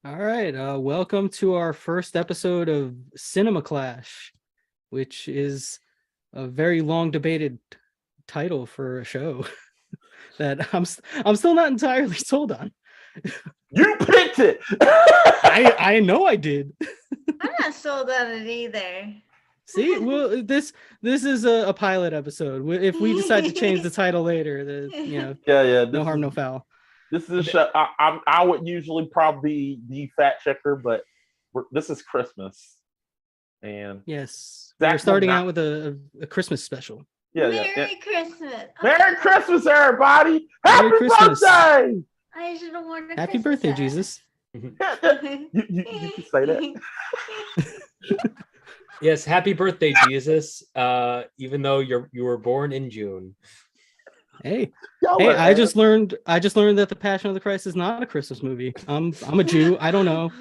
All right, welcome to our first episode of Cinema Clash, which is a very long debated title for a show that I'm still not entirely sold on. You picked it. I know I did. I'm not sold on it either. See, well, this is a pilot episode. If we decide to change the title later, Yeah. No harm, no foul. This is a show. I would usually probably be fact checker, but this is Christmas, and Yes, we're Zach starting will out with a Christmas special. Merry Christmas. Merry Christmas, everybody! Happy Merry Christmas. birthday! I should have worn a Happy Christmas birthday, hat. Jesus. You can say that. Yes, happy birthday, Jesus. Even though you were born in June. Hey, Y'all hey! are I just learned that the Passion of the Christ is not a Christmas movie. I'm a Jew. I don't know.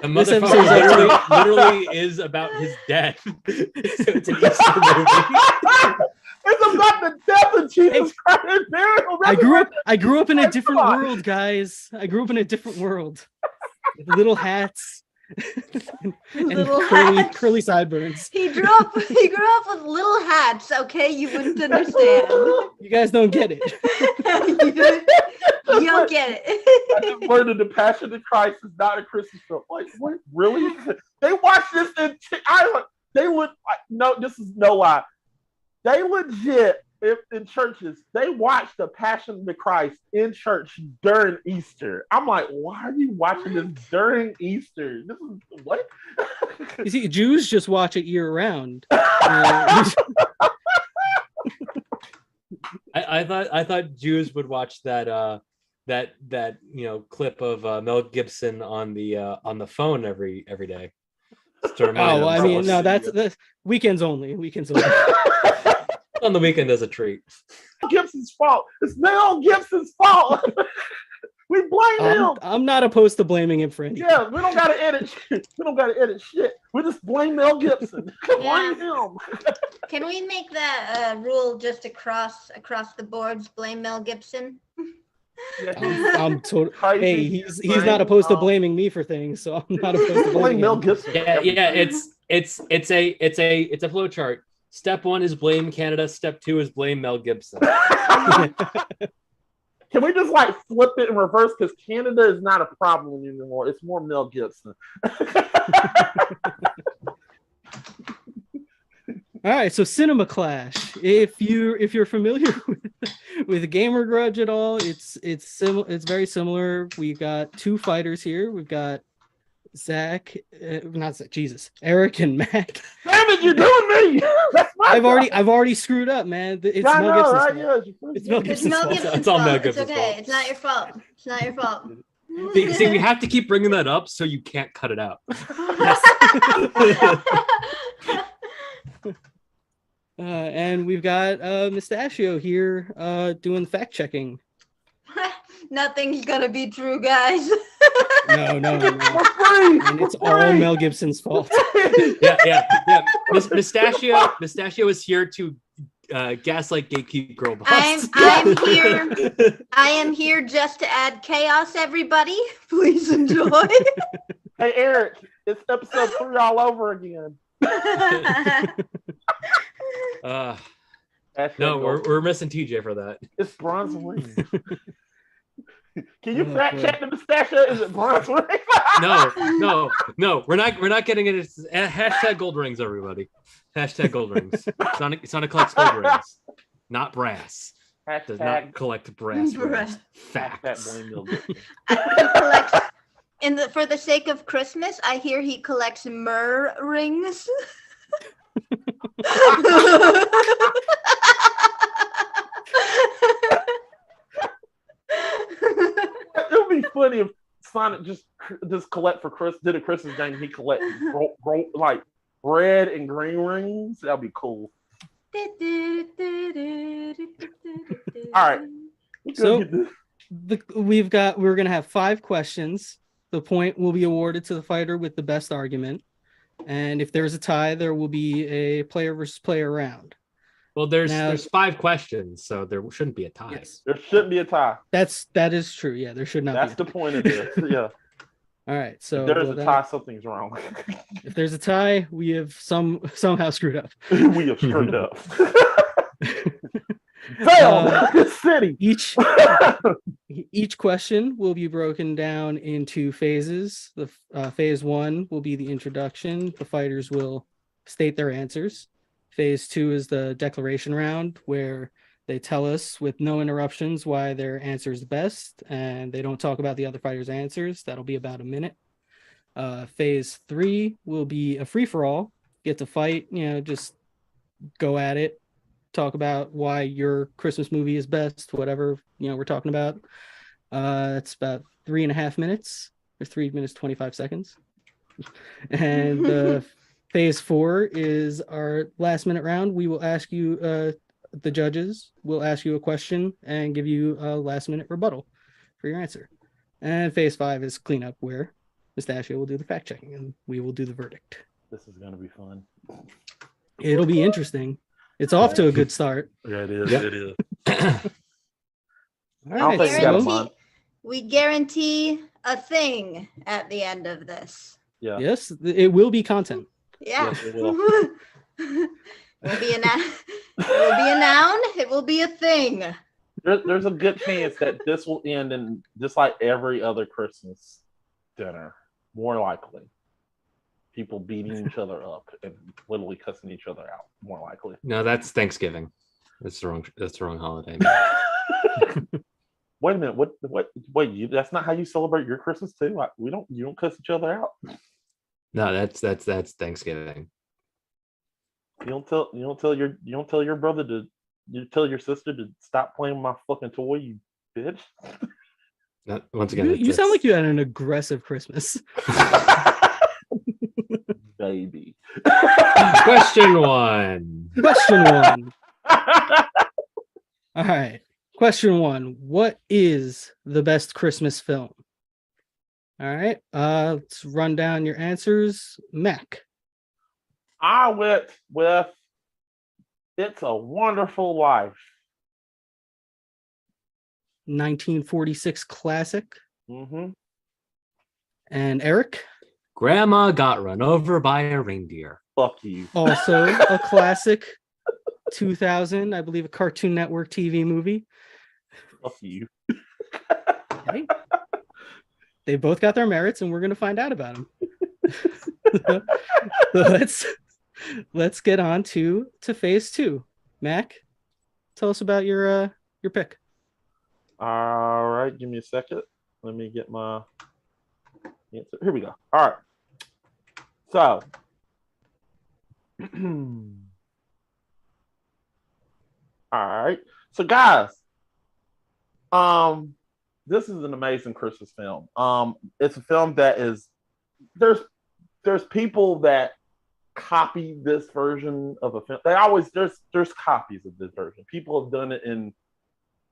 The This motherfucker episode's literally is about his death. So it's an Easter movie. It's about the death of Jesus Christ and burial. I grew up in a different world, guys. I grew up in a different world. With little hats and Little curly, hats. curly sideburns. He grew up with little hats, okay? You wouldn't understand. You guys don't get it. You don't get I it. just learned that the Passion of the Christ is not a Christmas film. Like, what? Really? They watched this in they would no. This is no lie. They legit in churches. They watch the Passion of the Christ in church during Easter. I'm like, why are you watching this during Easter? This is what? You see, Jews just watch it year round. I thought Jews would watch that clip of Mel Gibson on the phone every day. Oh, I mean, no, that's weekends only. Weekends only. On the weekend as a treat. Gibson's fault. It's Mel Gibson's fault. We blame him. I'm not opposed to blaming him for anything. Yeah, we don't gotta edit shit. We don't gotta edit shit. We just blame Mel Gibson. Blame him. Can we make that rule just across the boards? Blame Mel Gibson. I'm totally. Hey, he's not opposed to blaming me for things, so I'm not opposed to blaming Mel him. Gibson. Yeah. It's a flow chart. Step 1 is blame Canada. Step 2 is blame Mel Gibson. Can we just flip it in reverse? Because Canada is not a problem anymore. It's more Mel Gibson. All right, so Cinema Clash. If you're familiar with Gamer Grudge at all, it's very similar. We got two fighters here. We've got Eric and Mac. Damn it, you're doing me! That's my I've already screwed up, man. It's Mel Gibson's fault. Yeah, It's Mel Gibson's fault. It's all Mel It's Gibson's okay. fault. It's not your fault. It's not your fault. See, we have to keep bringing that up so you can't cut it out. And we've got Mustachio here doing fact checking. Nothing's gonna be true, guys. No. For free. And it's all Mel Gibson's fault. Yeah. Mustachio is here to gaslight gatekeep girl boss. I'm here. I am here just to add chaos, everybody. Please enjoy. Hey, Eric, it's episode 3 all over again. No, we're missing TJ for that. It's bronze ring. Can you fact check the Mustachio? Is it bronze ring? No. We're not getting it. It's hashtag gold rings, everybody. Hashtag gold rings. Sonic collects gold rings, not brass. Does not collect brass rings. Facts. For the sake of Christmas, I hear he collects myrrh rings. It would be funny if Sonic just collect for Chris. Did a Christmas game? He collect red and green rings. That'd be cool. All right. So we're gonna have 5 questions. The point will be awarded to the fighter with the best argument, and if there's a tie, there will be a player versus player round. Well, there's 5 questions, so there shouldn't be a tie. Yes. There shouldn't be a tie. That is true. Yeah, there should not That's be. the point of this. Yeah. All right. So If there's a tie, something's wrong. if there's a tie, we have somehow screwed up. We have screwed up. Fail city. Each question will be broken down into phases. The phase 1 will be the introduction. The fighters will state their answers. Phase 2 is the declaration round, where they tell us with no interruptions why their answer is the best, and they don't talk about the other fighters' answers. That'll be about a minute. Phase 3 will be a free-for-all. Get to fight, just go at it. Talk about why your Christmas movie is best, whatever we're talking about. It's about 3.5 minutes, or 3 minutes 25 seconds. And phase 4 is our last minute round. We will ask you, the judges will ask you a question and give you a last minute rebuttal for your answer. And phase 5 is cleanup, where Mustachio will do the fact checking and we will do the verdict. This is gonna be fun. It'll be interesting. It's off to a good start. Yeah, it is. Yep. It is. All right, think you got a so, month. We guarantee a thing at the end of this. Yeah. yes, it will be content. Yeah. Yes, it will. It will be a noun. It will be a thing. There's a good chance that this will end in just like every other Christmas dinner. More likely, people beating each other up and literally cussing each other out. More likely. No, that's Thanksgiving. That's the wrong holiday. Wait a minute. What? Wait, that's not how you celebrate your Christmas too. Like, you don't cuss each other out. No, that's Thanksgiving. You don't tell your brother to. You tell your sister to stop playing with my fucking toy, you bitch. Once again, You sound like you had an aggressive Christmas. Baby. Question 1. Question 1. All right. Question 1. What is the best Christmas film? All right. Let's run down your answers. Mac. I went with It's a Wonderful Life. 1946 classic. Mm-hmm. And Eric. Grandma Got Run Over by a Reindeer. Fuck you. Also a classic. 2000, I believe, a Cartoon Network TV movie. Fuck you. Okay. They both got their merits, and we're going to find out about them. So let's get on to phase 2. Mac, tell us about your pick. All right, give me a second. Let me get my answer. Here we go. All right. So, all right. So, guys, this is an amazing Christmas film. It's a film that is there's people that copy this version of a film. They always there's copies of this version. People have done it in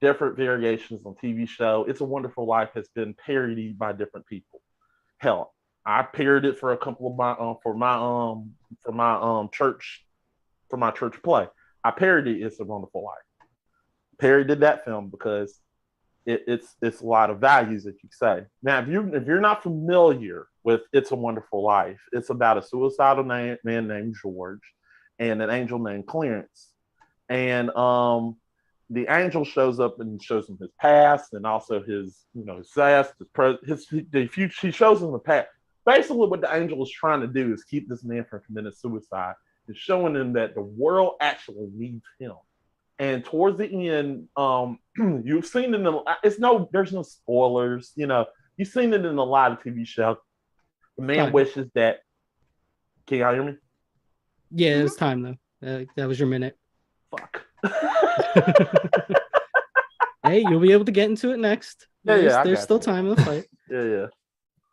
different variations on TV show. It's a Wonderful Life has been parodied by different people. Hell, I parodied it for a couple of my church play. I parodied It's a Wonderful Life. Parodied that film because it's a lot of values that you say. Now, if you're not familiar with It's a Wonderful Life, it's about a suicidal man named George and an angel named Clarence. And the angel shows up and shows him his past and also his past, the future. He shows him the past. Basically, what the angel is trying to do is keep this man from committing suicide and showing him that the world actually needs him. And towards the end, you've seen it there's no spoilers. You've seen it in a lot of TV shows. The man wishes that. Can y'all hear me? Yeah, it's time though. That was your minute. Fuck. Hey, you'll be able to get into it next. There's still you. time in the fight. Yeah.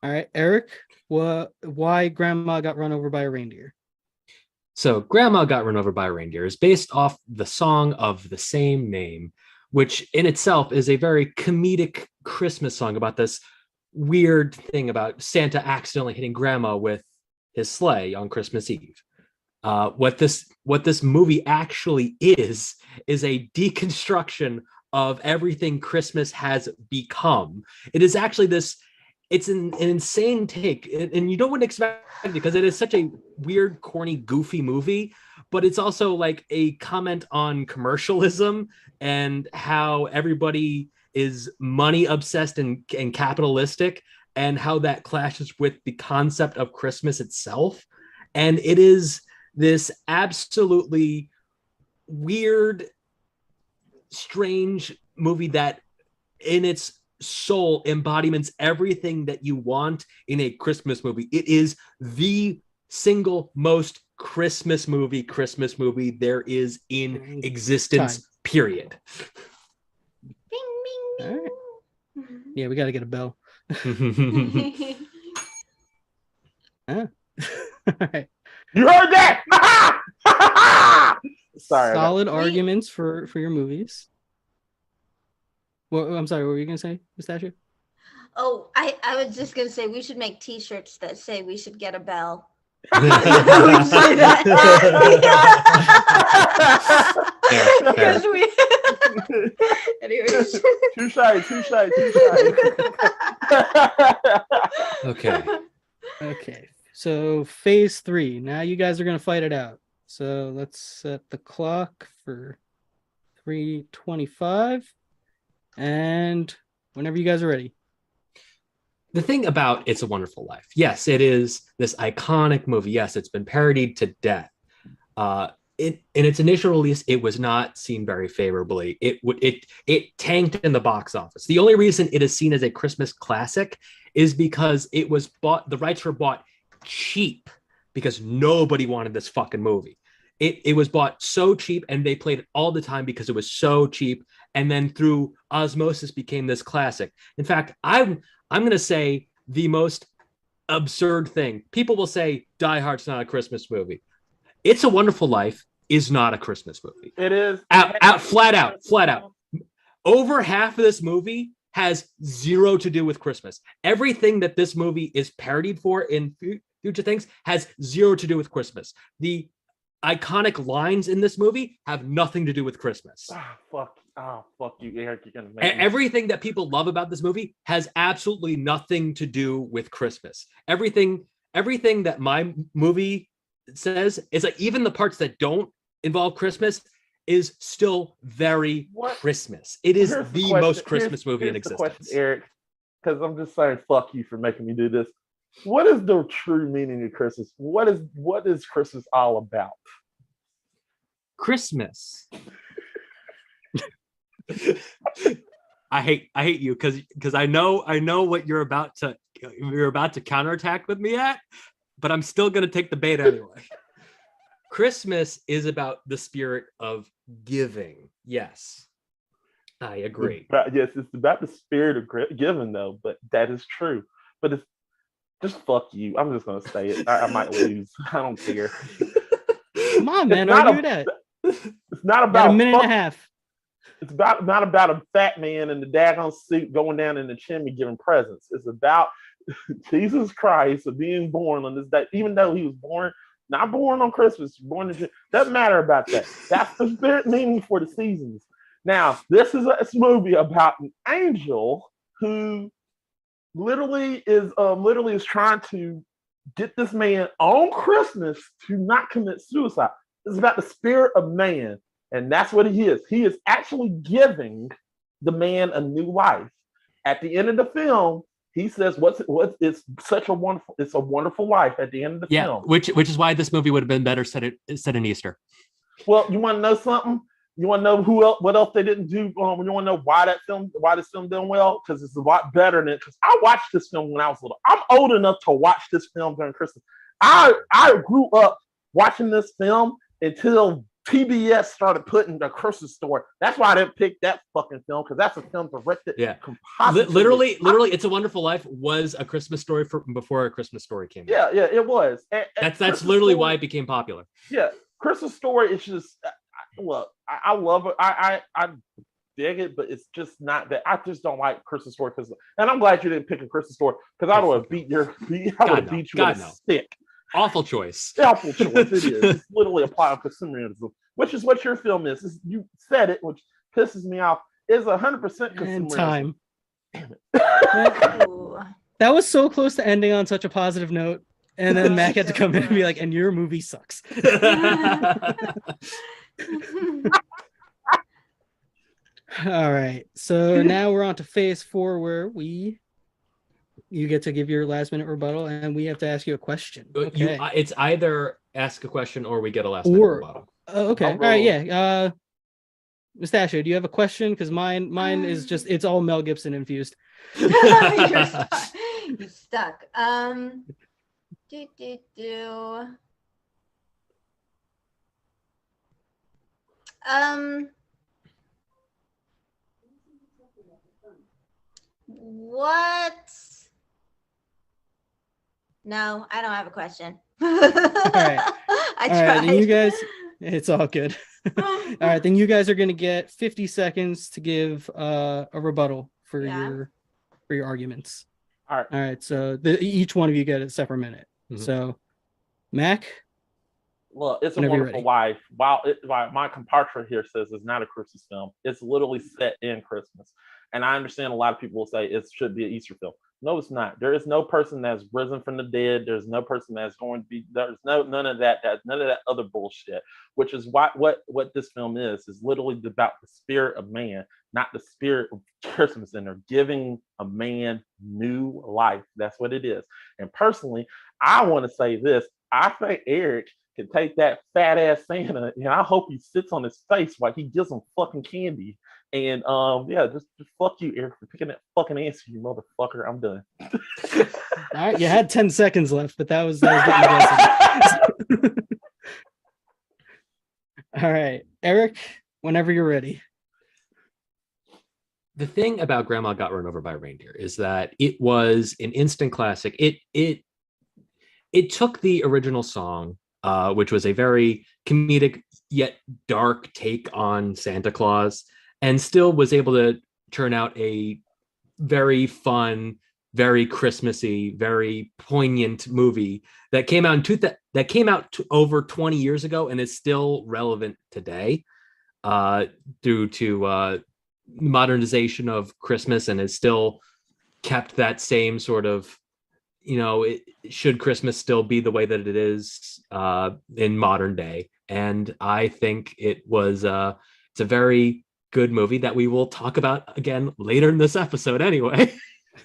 All right, Eric. Why Grandma Got Run Over by a Reindeer? So, Grandma Got Run Over by a Reindeer is based off the song of the same name, which in itself is a very comedic Christmas song about this weird thing about Santa accidentally hitting Grandma with his sleigh on Christmas Eve. What this movie actually is a deconstruction of everything Christmas has become. It is actually this. It's an insane take, and you don't want to expect it because it is such a weird, corny, goofy movie. But it's also like a comment on commercialism and how everybody is money obsessed and capitalistic, and how that clashes with the concept of Christmas itself. And it is this absolutely weird, strange movie that in its soul embodiments everything that you want in a Christmas movie. It is the single most Christmas movie there is in existence, period. Bing, bing, All bing. right. Yeah, we got to get a bell. All right. You heard that? Sorry. Solid arguments for your movies. Well, I'm sorry. What were you gonna say, Pistachio? Oh, I was just gonna say we should make T-shirts that say we should get a bell. Because we. Anyways. Touche. Okay. So phase 3. Now you guys are gonna fight it out. So let's set the clock for 3:25, and whenever you guys are ready. The thing about It's a Wonderful Life, yes, it is this iconic movie. Yes, it's been parodied to death. In its initial release, it was not seen very favorably. It tanked in the box office. The only reason it is seen as a Christmas classic is because the rights were bought cheap because nobody wanted this fucking movie. It was bought so cheap, and they played it all the time because it was so cheap, and then through osmosis became this classic. In fact, I'm going to say the most absurd thing. People will say Die Hard's not a Christmas movie. It's a Wonderful Life is not a Christmas movie. It is. Flat out. Over half of this movie has zero to do with Christmas. Everything that this movie is parodied for in future things has zero to do with Christmas. The iconic lines in this movie have nothing to do with Christmas. Fuck you, Eric. You're gonna make everything that people love about this movie has absolutely nothing to do with Christmas. Everything that my movie says is like, even the parts that don't involve Christmas is still very Christmas. It is the most Christmas movie in existence. Question, Eric, because I'm just saying, fuck you for making me do this. What is the true meaning of Christmas? What is Christmas all about? Christmas. I hate you because I know what you're about to counterattack with me at, but I'm still gonna take the bait anyway. Christmas is about the spirit of giving. Yes, I agree. Yes, it's about the spirit of giving, though. But that is true. But it's just fuck you. I'm just gonna say it. I might lose. I don't care. Come on, man. Argue that. It's not about a minute and a half. It's not about a fat man in the daggone suit going down in the chimney giving presents. It's about Jesus Christ being born on this day, even though he was not born on Christmas, born in doesn't matter about that. That's the spirit meaning for the seasons. Now, this is a movie about an angel who literally is trying to get this man on Christmas to not commit suicide. It's about the spirit of man, and that's what he is. He is actually giving the man a new life. At the end of the film, he says, it's a wonderful life at the end of the film. Which is why this movie would have been better set in Easter. Well, you want to know something? You want to know what else they didn't do? You want to know why this film done well? Because it's a lot better than it. Because I watched this film when I was little. I'm old enough to watch this film during Christmas. I grew up watching this film until PBS started putting the Christmas Story. That's why I didn't pick that fucking film, because that's a film directed. Yeah, literally, It's a Wonderful Life was a Christmas story before A Christmas Story came out. Yeah, it was. That's literally why it became popular. Yeah, Christmas Story is just look. I love it. I dig it, but it's just not that. I just don't like Christmas Story and I'm glad you didn't pick A Christmas Story, because I would have beat you with a stick. Awful choice. Awful choice. It is. It's literally a plot of consumerism, which is what your film is. You said it, which pisses me off. Is 100% consumerism. And time. Damn it. Ooh. That was so close to ending on such a positive note. And then Mac had to come in and be like, and your movie sucks. All right. So now we're on to phase 4 where you get to give your last minute rebuttal and we have to ask you a question. Okay. It's either ask a question or we get a last minute rebuttal. Okay. All right. Yeah. Mustachio, do you have a question? Because mine is just, it's all Mel Gibson infused. You're stuck. What? No, I don't have a question. All right. I All right, tried. then you guys, it's all good. All right, then you guys are going to get 50 seconds to give a rebuttal for your arguments. All right. All right, so each one of you get a separate minute. Mhm. So, Mac, Look, It's a Whenever you're Wonderful ready. Life. While my compartment here says it's not a Christmas film, it's literally set in Christmas. And I understand a lot of people will say it should be an Easter film. No, it's not. There is no person that's risen from the dead. There's no person that's going to be. There's none of that. None of that other bullshit. Which is what this film is literally about the spirit of man, not the spirit of Christmas. And they're giving a man new life. That's what it is. And personally, I want to say this. I think Eric can take that fat ass Santa, and I hope he sits on his face while he gives him fucking candy. And just fuck you, Eric, for picking that fucking answer, you motherfucker. I'm done. all right, you had 10 seconds left, but that was getting aggressive. All right, Eric, whenever you're ready. The thing about Grandma Got Run Over by a Reindeer is that it was an instant classic. It took the original song, which was a very comedic yet dark take on Santa Claus, and still was able to turn out a very fun, very Christmassy, very poignant movie that came out over 20 years ago and is still relevant today, due to modernization of Christmas, and has still kept that same sort of, should Christmas still be the way that it is in modern day. And I think it's a very good movie that we will talk about again later in this episode anyway,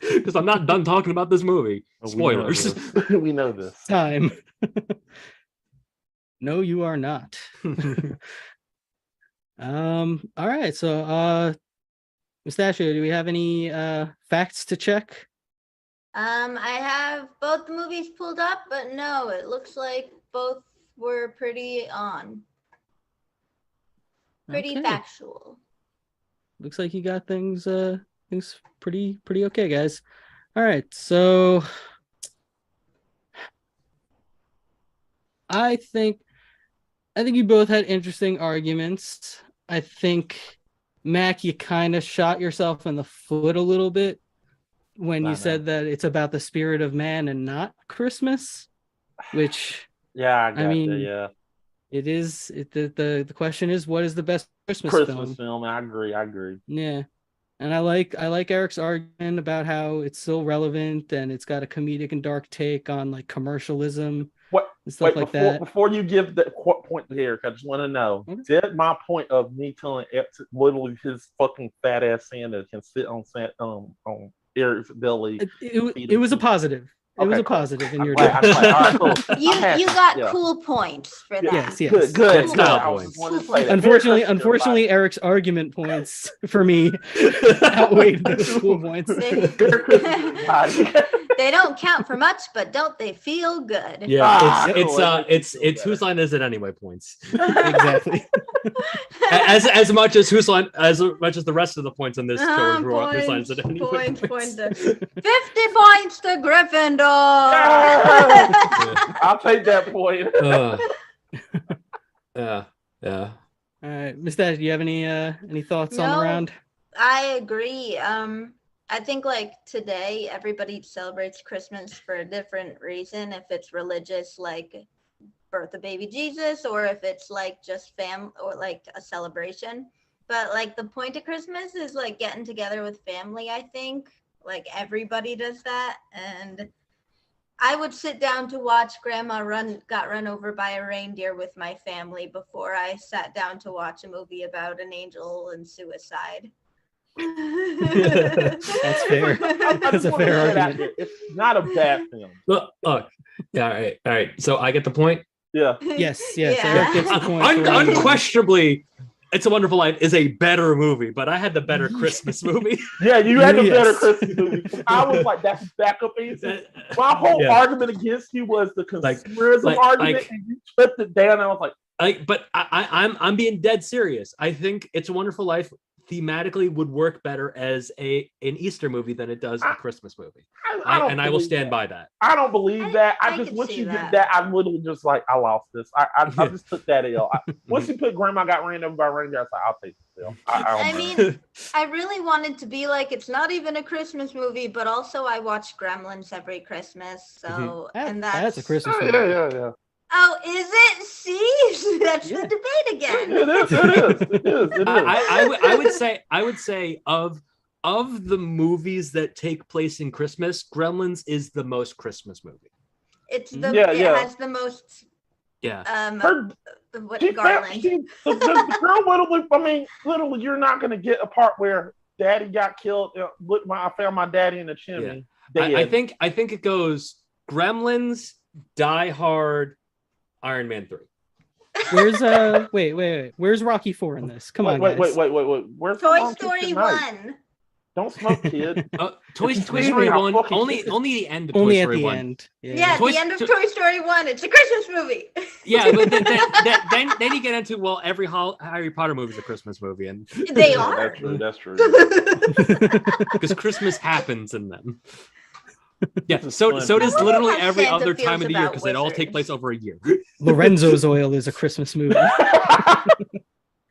because I'm not done talking about this movie. Spoilers. We know this. Time. No, you are not. All right, so Mustachio, do we have any facts to check? I have both the movies pulled up, but no, it looks like both were pretty Okay. factual. Looks like you got things pretty okay, guys. All right, so I think you both had interesting arguments. I think, Mac, you kind of shot yourself in the foot a little bit when you said that it's about the spirit of man and not Christmas, which I mean, yeah. it is. The question is, what is the best Christmas film? I agree. Yeah, and I like Eric's argument about how it's still relevant and it's got a comedic and dark take on like commercialism and stuff like that. Before you give the point to Eric, I just want to know: did my point of me telling literally his fucking fat ass Santa can sit on Eric's belly? It was a positive. It was a positive in your glad. defense. All right, cool. You got cool points for that. Yes. Good. Style points. Unfortunately, Eric's argument points for me outweighed those cool points. They don't count for much, but don't they feel good? Yeah, it's whose line is it anyway points. Exactly. as much as the rest of the points on this show is whose line is it anyway points. 50 points to Gryffindor. I'll take that point. Yeah. All right, Miss Dash, do you have any thoughts on the round? I agree. I think like today everybody celebrates Christmas for a different reason. If it's religious, like birth of baby Jesus, or if it's like just or like a celebration. But like the point of Christmas is like getting together with family, I think. Like everybody does that. And I would sit down to watch Grandma got run over by a reindeer with my family before I sat down to watch a movie about an angel and suicide. That's fair. That's a fair argument. It's not a bad film. Look, all right. So I get the point. Yeah. Yes. Yeah. Eric gets the point. Unquestionably, It's a Wonderful Life is a better movie, but I had the better Christmas movie. Yeah, you had the better Christmas movie. I was like, that's backup answer. My whole argument against you was the consumerism argument, and you flipped it down. And I was like, but I'm being dead serious. I think It's a Wonderful Life thematically would work better as an Easter movie than it does a Christmas movie. I will stand by that. I don't believe that. I just once you did that, I literally just like I lost this. I just took that L. Once you put Grandma Got Ran Over by Reindeer, I was like, I'll take this L. I mean, I really wanted to be like it's not even a Christmas movie, but also I watch Gremlins every Christmas, so and that's a Christmas movie. Yeah. Oh, is it? See, that's the debate again. It is. I would say of the movies that take place in Christmas, Gremlins is the most Christmas movie. It's the it has the most garland. The girl literally, you're not gonna get a part where Daddy got killed. I found my daddy in the chimney. Yeah. I think it goes Gremlins, Die Hard, Iron Man 3. Where's wait. Where's Rocky 4 in this? Come on, guys. Wait. Where's Toy Story 1? Don't smoke, kid. Toy Story 1. Only the end of Toy Story 1. End. Yeah, the end of Toy Story 1. It's a Christmas movie. Yeah, but then you get into every Harry Potter movie is a Christmas movie, and they are. That's true. Because Christmas happens in them. Yeah, so does literally every other time of the year because they all take place over a year. Lorenzo's Oil is a Christmas movie.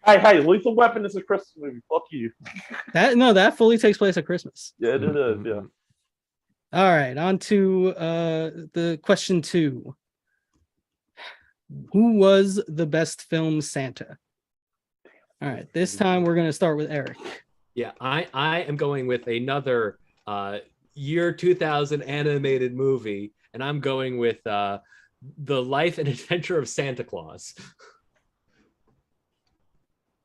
Hey, Lethal Weapon is a Christmas movie. Fuck you. That fully takes place at Christmas. Yeah, it is. Yeah. All right, on to the question 2. Who was the best film Santa? All right, this time we're gonna start with Eric. Yeah, I am going with another year 2000 animated movie, and I'm going with The Life and Adventure of Santa Claus.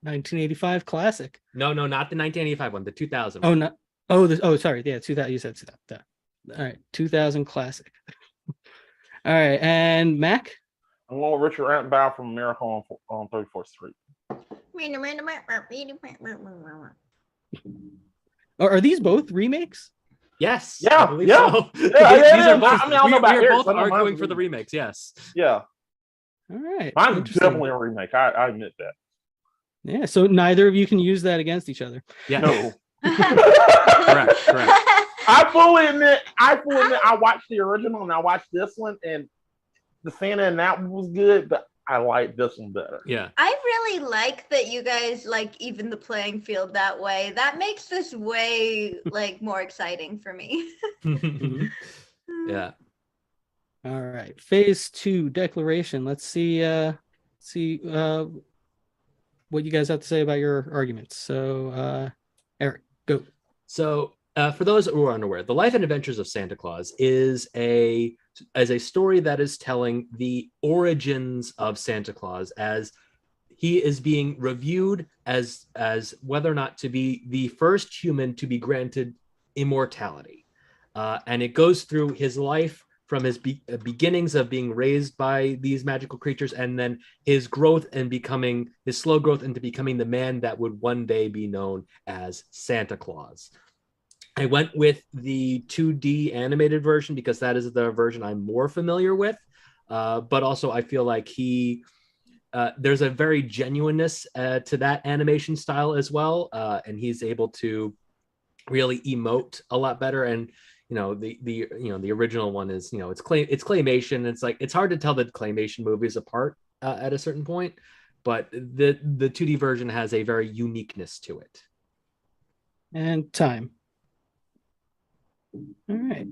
1985 classic. No, not the 1985 one, the 2000 Oh, one. no. Oh, sorry. Yeah, 2000. You said 2000. All right, 2000 classic. All right, and Mac? I'm going with Richard Attenborough from Miracle on 34th Street. Are these both remakes? Yes. Yeah. I believe Yeah. so. Yeah, These are both, I don't know about we are yours, both but I don't arguing mind for the remakes. Yes. Yeah. All right. Mine's definitely a remake. I admit that. Yeah, so neither of you can use that against each other. Yeah. No. Correct. I fully admit I watched the original and I watched this one, and the Santa in that one was good, but I like this one better. Yeah. I really like that you guys like even the playing field that way. That makes this way like more exciting for me. Yeah. All right. Phase 2 declaration. Let's see what you guys have to say about your arguments. So Eric, go. So for those who are unaware, The Life and Adventures of Santa Claus is a story that is telling the origins of Santa Claus as he is being reviewed as whether or not to be the first human to be granted immortality. And it goes through his life from his beginnings of being raised by these magical creatures, and then his growth and his slow growth into becoming the man that would one day be known as Santa Claus. I went with the 2D animated version because that is the version I'm more familiar with. But also I feel like there's a very genuineness to that animation style as well. And he's able to really emote a lot better. And the original one is, it's claymation. It's hard to tell the claymation movies apart at a certain point, but the 2D version has a very uniqueness to it. And time. All right.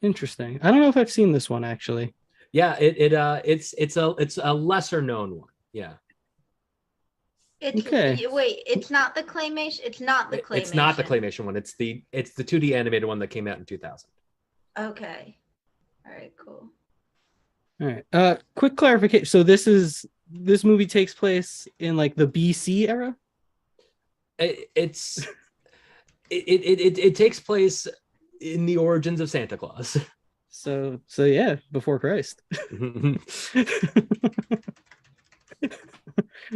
Interesting. I don't know if I've seen this one actually. Yeah, it's a lesser known one. Yeah. Okay. Wait, it's not the claymation. It's not the claymation. It's not the claymation one. It's the 2D animated one that came out in 2000. Okay. All right. Cool. All right. Quick clarification. So this movie takes place in like the BC era. It takes place in the origins of Santa Claus. So yeah, before Christ.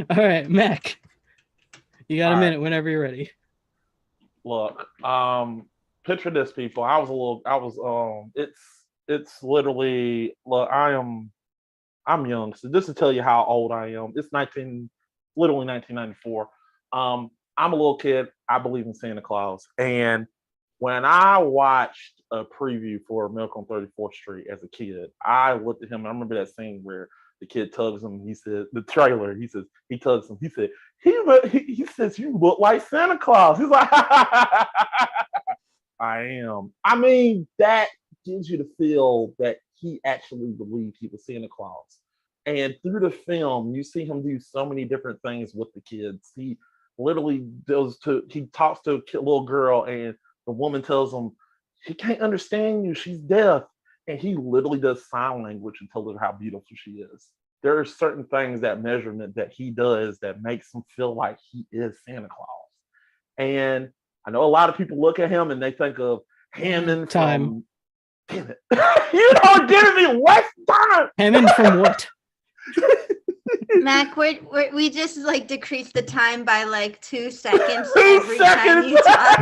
All right, Mac. You got a minute whenever you're ready. Look, picture this, people. It's literally, look, I'm young, so just to tell you how old I am, it's literally 1994. I'm a little kid. I believe in Santa Claus, and when I watched a preview for Miracle on 34th Street as a kid, I looked at him. And I remember that scene where the kid tugs him. He said, the trailer. He says he tugs him. He said he says you look like Santa Claus. He's like, I am. I mean, that gives you the feel that he actually believed he was Santa Claus. And through the film, you see him do so many different things with the kids. He literally he talks to a little girl, and the woman tells him she can't understand you, she's deaf. And he literally does sign language and tells her how beautiful she is. There are certain things, that measurement that he does, that makes him feel like he is Santa Claus. And I know a lot of people look at him and they think of Hammond Time. Damn it. You don't give me less time. Hammond from what? Mac, we just like decreased the time by like 2 seconds 2 every time you talk.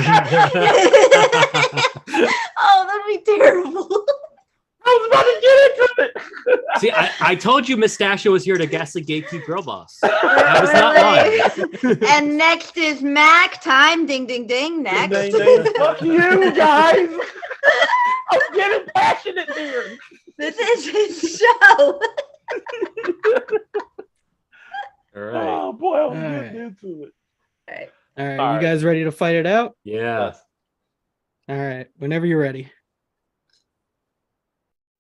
Oh, that'd be terrible. I was about to get into it. See, I told you Mustachio was here to gaslight gatekeep girl boss. I was not lying. And next is Mac. Time. Ding, ding, ding. Next. Ding, ding, ding. Fuck you guys. I'm getting passionate here. This is his show. All right. Oh boy, I'm All getting into it. All right, you guys ready to fight it out? Yeah. All right, whenever you're ready.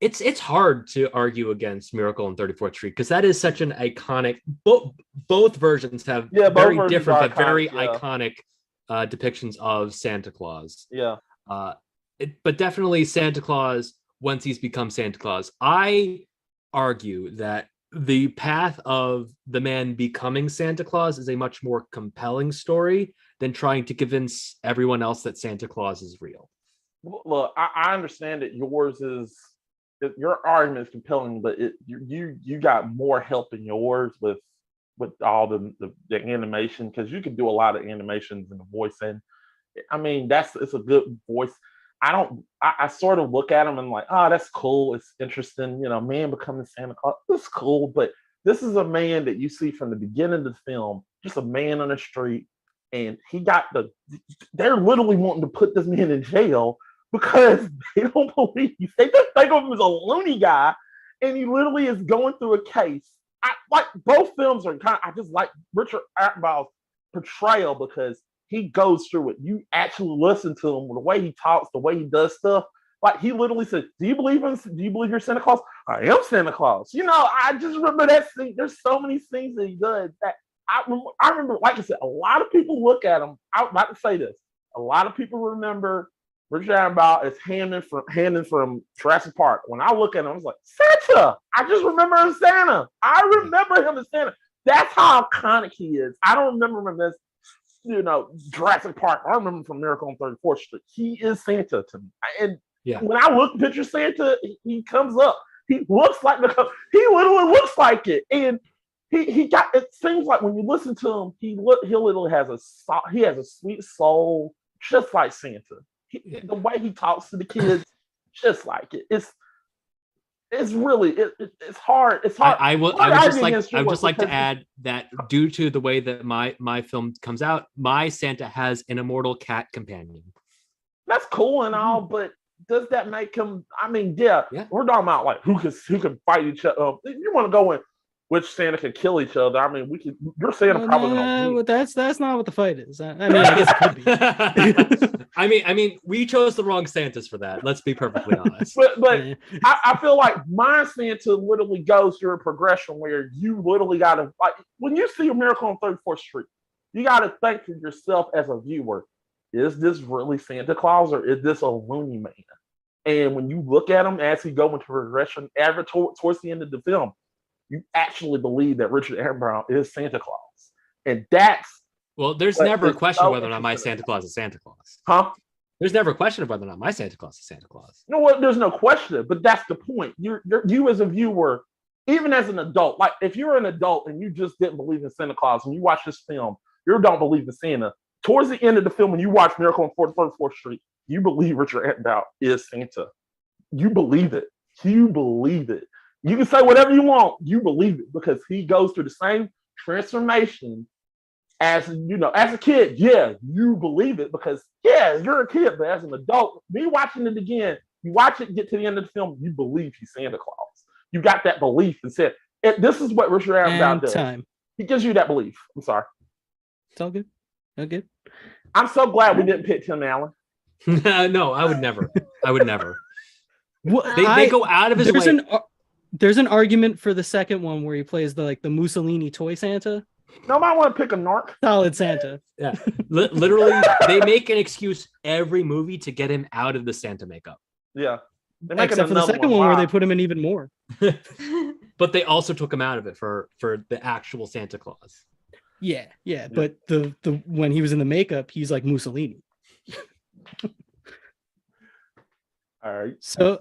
It's hard to argue against Miracle on 34th Street because that is such an iconic. Both versions have very different but very iconic depictions of Santa Claus. Yeah. But definitely Santa Claus once he's become Santa Claus. I argue that the path of the man becoming Santa Claus is a much more compelling story than trying to convince everyone else that Santa Claus is real. Look, I understand that your argument is compelling, but you got more help in yours with all the animation, because you can do a lot of animations in the voice, and I mean it's a good voice. I sort of look at them and like, oh, that's cool, it's interesting, man becoming Santa Claus, it's cool, but this is a man that you see from the beginning of the film, just a man on the street, and they're literally wanting to put this man in jail because they don't believe you. They just think of him as a loony guy, and he literally is going through a case. I like both films are I just like Richard Attenborough's portrayal because he goes through it. You actually listen to him, the way he talks, the way he does stuff. Like he literally said, "Do you believe you're Santa Claus? I am Santa Claus." I just remember that scene. There's so many things that he does that I remember. Like I said, a lot of people look at him. I'm about to say this. A lot of people remember Richard Attenborough as Hammond from Jurassic Park. When I look at him, I was like, Santa! I just remember him as Santa. I remember him as Santa. That's how iconic he is. I don't remember him as, Jurassic Park. I remember him from Miracle on 34th Street. He is Santa to me. And when I picture Santa, he comes up. He looks like he literally looks like it. And it seems like when you listen to him, he literally has a sweet soul, just like Santa. The way he talks to the kids, just like it. It's really it's hard. It's hard. I would just like to add that due to the way that my film comes out, my Santa has an immortal cat companion. That's cool and all, but does that make him? I mean, yeah. We're talking about like who can fight each other. You want to go in which Santa could kill each other. I mean, you're Santa probably gonna win. That's not what the fight is. I mean, I guess it could be. I mean, we chose the wrong Santas for that. Let's be perfectly honest. But I feel like my Santa literally goes through a progression where you literally gotta, like, when you see a Miracle on 34th Street, you gotta think to yourself as a viewer, is this really Santa Claus or is this a loony man? And when you look at him as he go into progression, towards the end of the film, you actually believe that Richard Attenborough is Santa Claus. And that's... Well, there's never a question of whether or not my Santa Claus is Santa Claus. Huh? There's never a question of whether or not my Santa Claus is Santa Claus. No, well, there's no question, but that's the point. You as a viewer, even as an adult, like if you're an adult and you just didn't believe in Santa Claus and you watch this film, you don't believe in Santa. Towards the end of the film, when you watch Miracle on 34th Street, you believe Richard Attenborough is Santa. You believe it. You believe it. You can say whatever you want. You believe it because he goes through the same transformation as a kid. Yeah, you believe it because you're a kid, but as an adult, me watching it again, you watch it, get to the end of the film, you believe he's Santa Claus. You got that belief and said, this is what Richard Attenborough does. Time. He gives you that belief. I'm sorry. It's all good. All good. I'm so glad we didn't pick Tim Allen. No, I would never. Well, they go out of his way. There's an argument for the second one where he plays the Mussolini toy Santa. Nobody want to pick a narc. Solid Santa. Yeah, literally, they make an excuse every movie to get him out of the Santa makeup. Yeah, except for the second one where they put him in even more. But they also took him out of it for the actual Santa Claus. Yeah. But the when he was in the makeup, he's like Mussolini. All right. So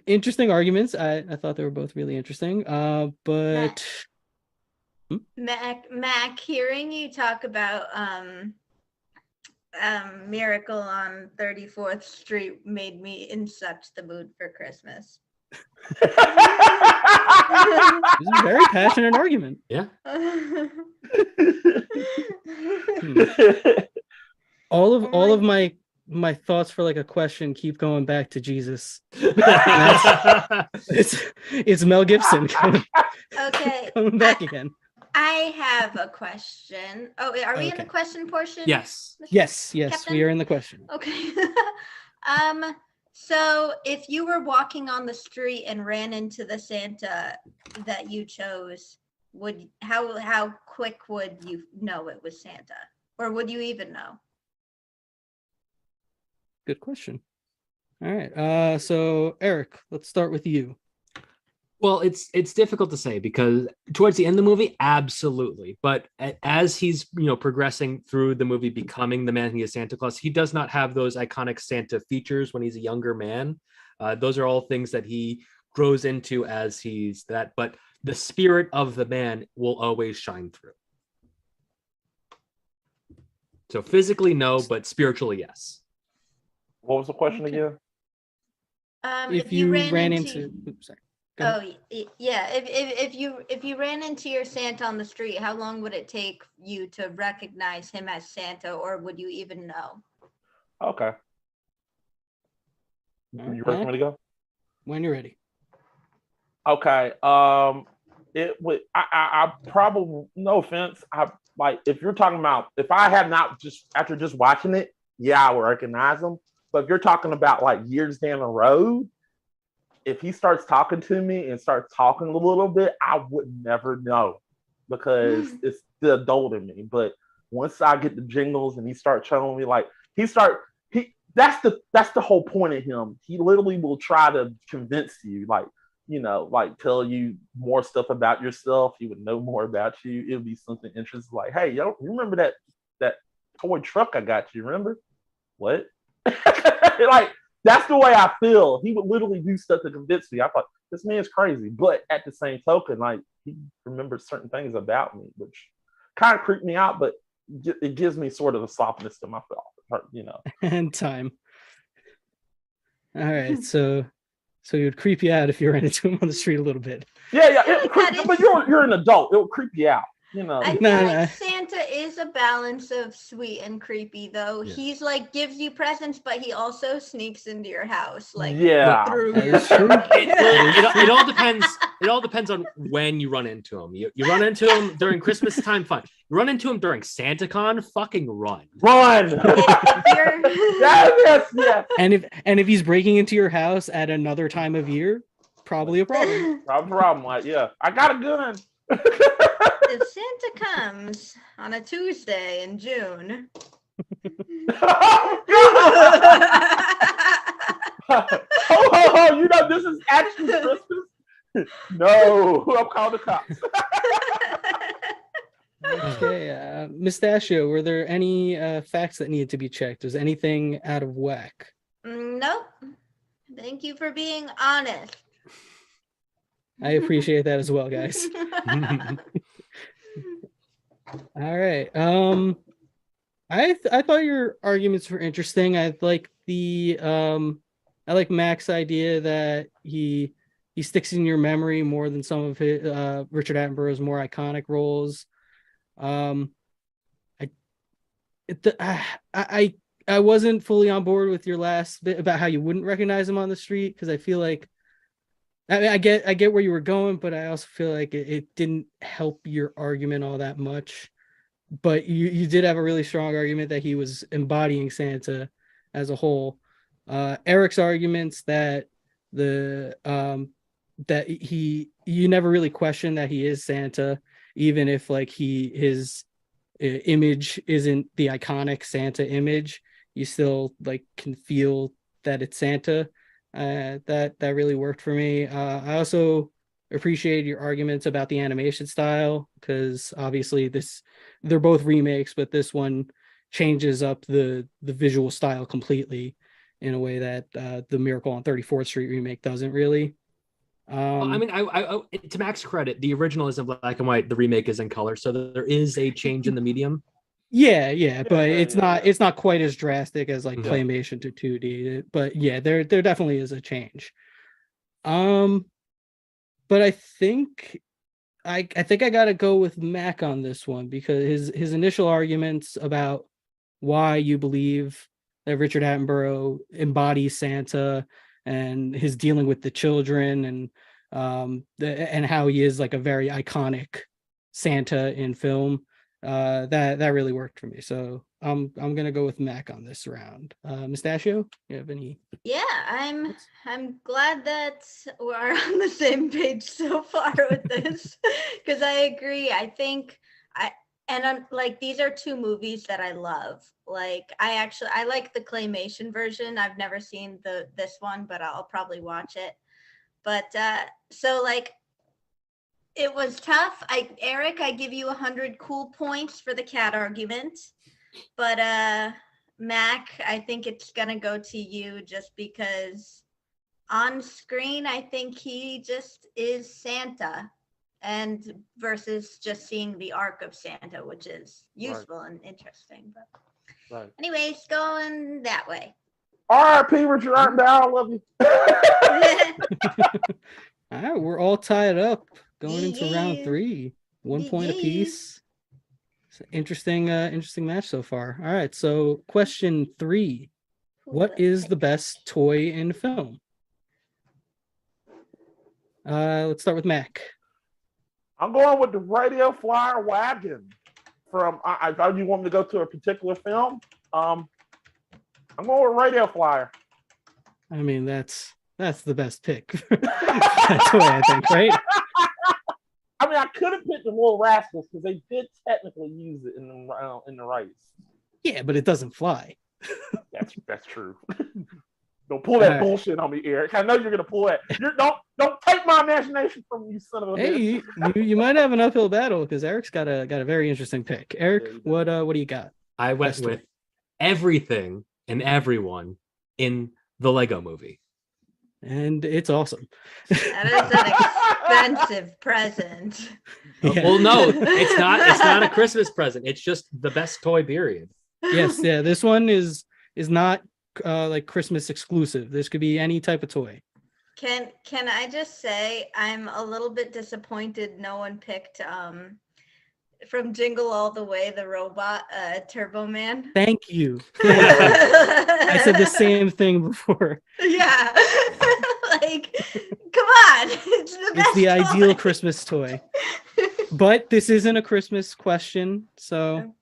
interesting arguments. I thought they were both really interesting. But Mac, hearing you talk about Miracle on 34th Street made me in such the mood for Christmas. This is a very passionate argument. Yeah. All of my thoughts for like a question keep going back to Jesus. It's Mel Gibson coming back again. I have a question. Oh, are we in the question portion? Yes. Yes, Captain? we are in the question. Okay. So if you were walking on the street and ran into the Santa that you chose, how quick would you know it was Santa? Or would you even know? Good question. All right. So Eric, let's start with you. Well, it's difficult to say because towards the end of the movie, absolutely. But as he's progressing through the movie, becoming the man he is, Santa Claus, he does not have those iconic Santa features when he's a younger man. Those are all things that he grows into as he's that. But the spirit of the man will always shine through. So physically, no, but spiritually, yes. What was the question again? If you ran into oops, sorry. Oh yeah, if you ran into your Santa on the street, how long would it take you to recognize him as Santa, or would you even know? Okay. You ready for me to go? When you're ready. Okay. It would. I probably, no offense. If you're talking about, if I had not after just watching it, yeah, I would recognize him. But if you're talking about like years down the road, if he starts talking to me and starts talking a little bit, I would never know because it's the adult in me. But once I get the jingles and he starts showing me, like that's the whole point of him. He literally will try to convince you, like tell you more stuff about yourself. He would know more about you. It would be something interesting, like, hey, yo, you remember that toy truck I got you? Remember what? Like. That's the way I feel. He would literally do stuff to convince me. I thought, this man's crazy. But at the same token, like, he remembers certain things about me, which kind of creeped me out, but it gives me sort of a softness to my heart, And time. All right. So it would creep you out if you ran into him on the street a little bit. Yeah. But you're an adult. It would creep you out. You know, I feel No, like no. Santa is a balance of sweet and creepy, though. Yeah. He's like gives you presents, but he also sneaks into your house, like yeah. through That your is true. chimney. It all depends. It all depends on when you run into him. You run into him during Christmas time, fine. You run into him during SantaCon, fucking run. Run. If you're yes. And if he's breaking into your house at another time of year, probably a problem. Problem. Like, yeah, I got a gun. if Santa comes on a Tuesday in June. Oh, you know this is actually Christmas. No, I'm calling the cops. Okay, Mustachio, were there any facts that needed to be checked? Was anything out of whack? Nope. Thank you for being honest. I appreciate that as well, guys. All right. I thought your arguments were interesting. I like I like Mac's idea that he sticks in your memory more than some of his Richard Attenborough's more iconic roles. I wasn't fully on board with your last bit about how you wouldn't recognize him on the street, because I feel like I get where you were going, but I also feel like it didn't help your argument all that much. But you did have a really strong argument that he was embodying Santa as a whole. Eric's arguments that you never really question that he is Santa, even if like his image isn't the iconic Santa image, you still like can feel that it's Santa. That really worked for me. I also appreciated your arguments about the animation style, because obviously they're both remakes, but this one changes up the visual style completely in a way that the Miracle on 34th Street remake doesn't really. I mean, I to Mac's credit, the original is in black and white, the remake is in color, so there is a change in the medium. Yeah, but it's yeah. not quite as drastic as like Yeah. claymation to 2D. But yeah, there definitely is a change. But I think I gotta go with Mac on this one, because his initial arguments about why you believe that Richard Attenborough embodies Santa and his dealing with the children and how he is like a very iconic Santa in film, that really worked for me. So I'm gonna go with Mac on this round. Mustachio, you have any? Yeah, I'm glad that we're on the same page so far with this, because I agree. I think I'm like, these are two movies that I love. Like I like the claymation version. I've never seen this one, but I'll probably watch it. But so like it was tough. Eric, I give you 100 cool points for the cat argument. But Mac, I think it's gonna go to you, just because on screen I think he just is Santa, and versus just seeing the arc of Santa, which is useful and interesting. But anyways, going that way. R.I.P. Richard Attenborough, I love you. All right, we're all tied up going into round 3, 1 point apiece. It's an interesting match so far. All right, so question 3: what is the best toy in film? Let's start with Mac. I'm going with the Radio Flyer Wagon from. I thought you want me to go to a particular film. I'm going with Radio Flyer. I mean, that's the best pick. That's what I think, right? I mean, I could have picked the Little Rascals because they did technically use it in the rights. Yeah, but it doesn't fly. That's true. Don't pull that bullshit on me, Eric. I know you're gonna pull that. Don't take my imagination from you, son of a bitch. Hey, you might have an uphill battle, because Eric's got a very interesting pick. Eric, what do you got? I went with everything and everyone in the Lego Movie. And it's awesome. That is an expensive present. Yeah. Well, no, it's not a Christmas present. It's just the best toy, period. Yes, yeah. This one is not like Christmas exclusive. This could be any type of toy. Can I just say I'm a little bit disappointed no one picked from Jingle All the Way, the robot, Turbo Man. Thank you. I I said the same thing before. Yeah. Like, come on. It's the best It's the ideal toy. Christmas toy. But this isn't a Christmas question, so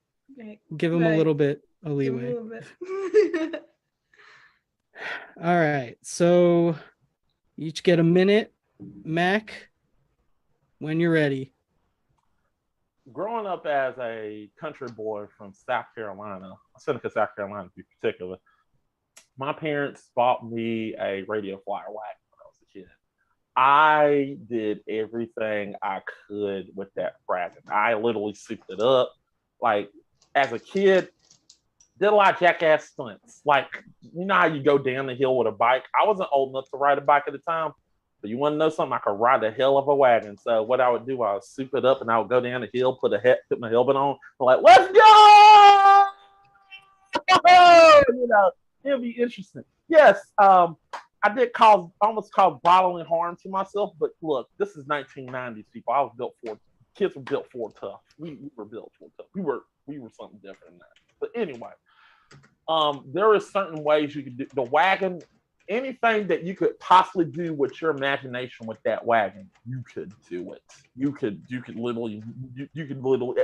give him a little bit of leeway. All right, so each get a minute. Mac, when you're ready. Growing up as a country boy from South Carolina, Seneca, South Carolina to be particular, my parents bought me a radio flyer wagon when I was a kid. I did everything I could with that wagon. I literally souped it up. Like, as a kid, did a lot of jackass stunts. Like, you know how you go down the hill with a bike? I wasn't old enough to ride a bike at the time, but you want to know something? I could ride the hell of a wagon. So what I would do, I would soup it up and I would go down the hill, put my helmet on, I'm like, let's go! You know, it'll be interesting. Yes, I did almost cause bodily harm to myself, but look, this is 1990s, people. I was built for kids were built for tough. We were built for tough. We were something different than that. But anyway, there are certain ways you could do the wagon. Anything that you could possibly do with your imagination with that wagon, you could do it. You could literally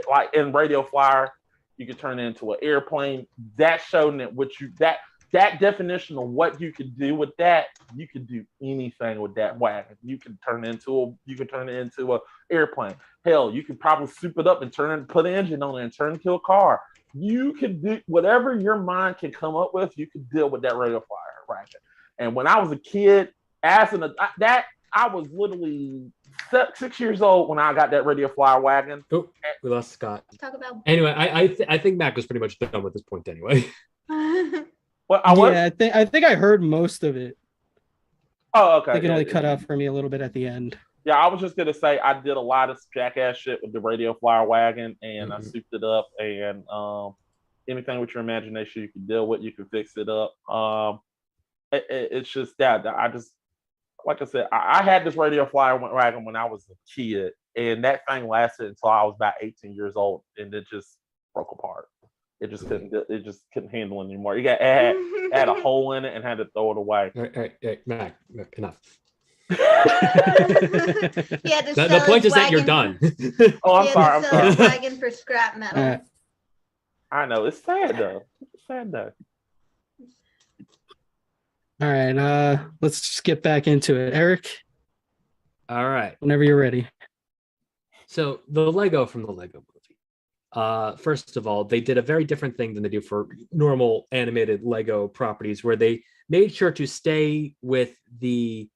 like in Radio Flyer, you could turn it into an airplane. That showed that definition of what you could do with that, you could do anything with that wagon. You could turn it into an airplane. Hell, you could probably soup it up and put an engine on it and turn it into a car. You could do whatever your mind can come up with, you could deal with that Radio Flyer wagon. And when I was a kid, I was literally 6 years old when I got that Radio Flyer wagon. Oh, we lost Scott. Talk about. Anyway, I think Mac was pretty much done with this point anyway. Well, I think I heard most of it. Oh, okay. They can only cut out for me a little bit at the end. Yeah, I was just gonna say I did a lot of jackass shit with the Radio Flyer wagon, and I souped it up. And anything with your imagination you can deal with, you can fix it up. It's just that I just, like I said, I had this Radio Flyer wagon when I was a kid, and that thing lasted until I was about 18 years old, and it just broke apart. It just couldn't handle it anymore. It had a hole in it and had to throw it away. All right, Mac, enough. The point is that you're done. Oh, I'm sorry. His wagon for scrap metal. I know, it's sad though. All right, let's just get back into it. Eric, all right, whenever you're ready. So the Lego from the Lego movie. First of all, they did a very different thing than they do for normal animated Lego properties, where they made sure to stay with the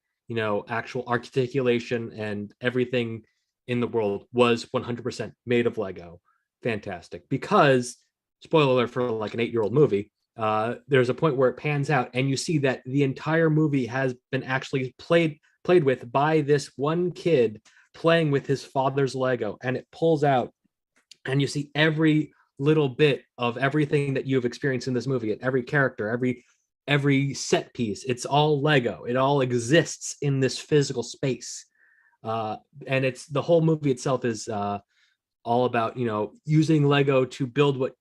actual articulation, and everything in the world was 100% made of Lego. Fantastic. Because, spoiler alert for like an 8-year-old movie, there's a point where it pans out and you see that the entire movie has been actually played with by this one kid playing with his father's Lego, and it pulls out and you see every little bit of everything that you've experienced in this movie, and every character, every set piece. It's all Lego. It all exists in this physical space. And it's the whole movie itself is all about, using Lego to build what,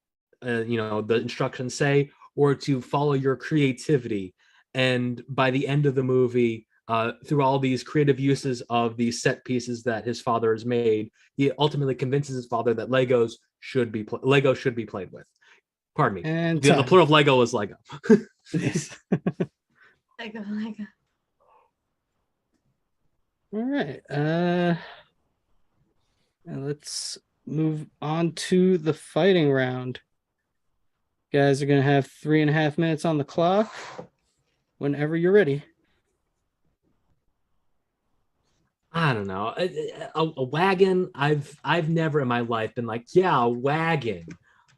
the instructions say, or to follow your creativity. And by the end of the movie, through all these creative uses of these set pieces that his father has made, he ultimately convinces his father that Lego should be played with. Pardon me. And the plural of Lego is Lego. Lego. All right. Let's move on to the fighting round. You guys are gonna have 3.5 minutes on the clock. Whenever you're ready. I don't know. A wagon. I've never in my life been like, yeah, a wagon.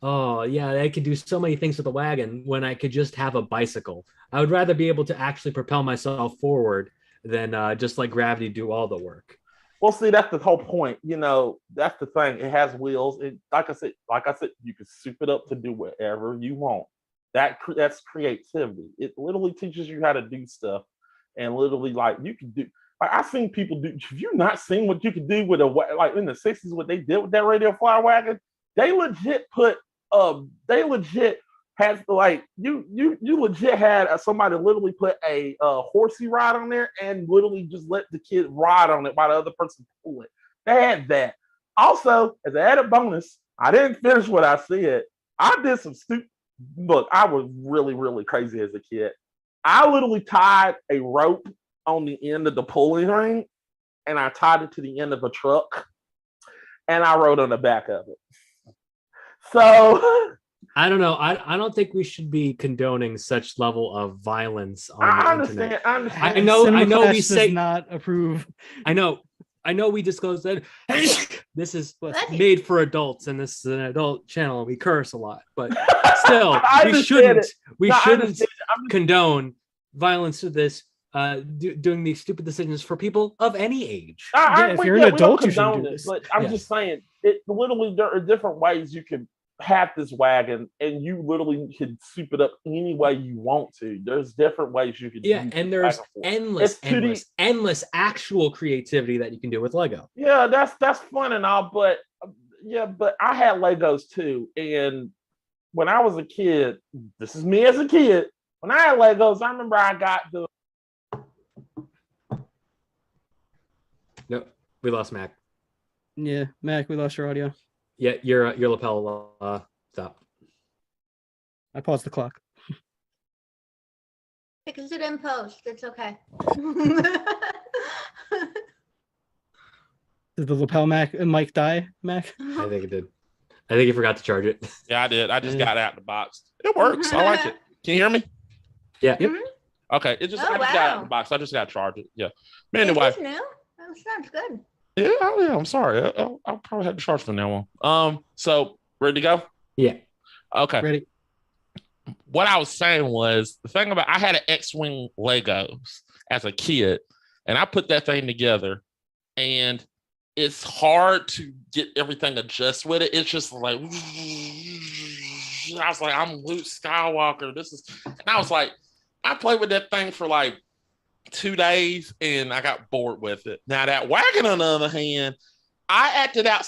Oh yeah, I could do so many things with a wagon when I could just have a bicycle. I would rather be able to actually propel myself forward than just let gravity do all the work. Well, see, that's the whole point. That's the thing. It has wheels. Like I said, you can soup it up to do whatever you want. That's creativity. It literally teaches you how to do stuff, and literally, like, you can do. Like I've seen people do. Have you not seen what you could do with like in the '60s? What they did with that radio flyer wagon? They legit put. They legit has like you legit had somebody literally put a horsey ride on there and literally just let the kid ride on it while the other person pull it. They had that. Also, as an added bonus, I didn't finish what I said. I did some stupid. Look, I was really, really crazy as a kid. I literally tied a rope on the end of the pulling ring, and I tied it to the end of a truck, and I rode on the back of it. So I don't know. I don't think we should be condoning such level of violence on I the understand. internet. I understand. I know Cinema we Clash say does not approve. I know we disclosed that this is That's- made for adults and this is an adult channel. We curse a lot, but still, I we understand shouldn't it. condone violence to this. Doing these stupid decisions for people of any age. If you're an adult, you shouldn't do it. this. But I'm just saying, it literally there are different ways you can have this wagon, and you literally can soup it up any way you want to. There's different ways you can. And there's endless actual creativity that you can do with Lego. Yeah, that's fun and all, but but I had Legos too, and when I was a kid, this is me as a kid. When I had Legos, I remember I got the. No, we lost Mac. Yeah, Mac, we lost your audio. Yeah, your lapel stop. I paused the clock. Because it in post. It's okay. Did the lapel mic die, Mac? I think it did. I think you forgot to charge it. Yeah, I did. I just got it out of the box. It works. I like it. Can you hear me? Yeah. Yep. Okay. I just got it out of the box. I just got to charge it. Yeah. But anyway. New? That sounds good. Yeah, I'm sorry. I'll probably have to charge from now on. So ready to go? Yeah. Okay. Ready. What I was saying was the thing about I had an X-Wing Legos as a kid, and I put that thing together, and it's hard to get everything adjusted with it. It's just like I was like, I'm Luke Skywalker. And I was like, I played with that thing for like 2 days and I got bored with it. Now that wagon, on the other hand, I acted out.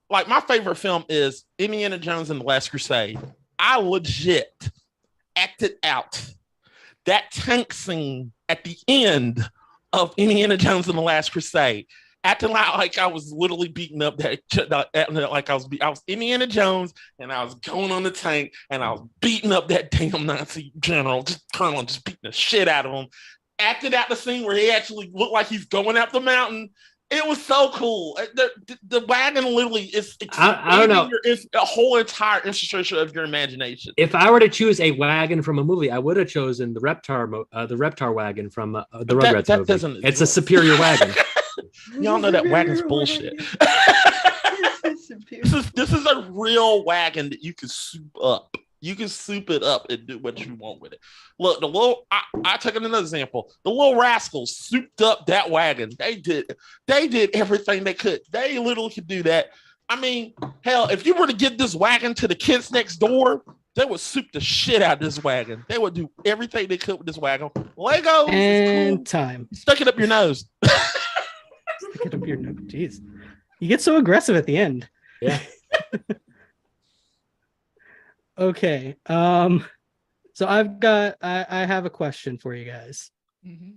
Like my favorite film is Indiana Jones and the Last Crusade. I legit acted out that tank scene at the end of Indiana Jones and the Last Crusade. Acting like I was literally beating up like I was Indiana Jones and I was going on the tank and I was beating up that damn Nazi general, colonel, just beating the shit out of him. Acted out the scene where he actually looked like he's going up the mountain. It was so cool. The wagon literally is. I don't know. It's a whole entire infrastructure of your imagination. If I were to choose a wagon from a movie, I would have chosen the Reptar wagon from the Rugrats movie. It's a superior wagon. Y'all know that wagon's bullshit. This is a real wagon that you can soup up. You can soup it up and do what you want with it. Look, I take another example. The Little Rascals souped up that wagon. They did everything they could. They literally could do that. I mean, hell, if you were to give this wagon to the kids next door, they would soup the shit out of this wagon. They would do everything they could with this wagon. Legos and cool. Time. Stuck it up your nose. Stick it up your nose. Jeez. You get so aggressive at the end. Yeah. Okay. So I have a question for you guys. Mm-hmm.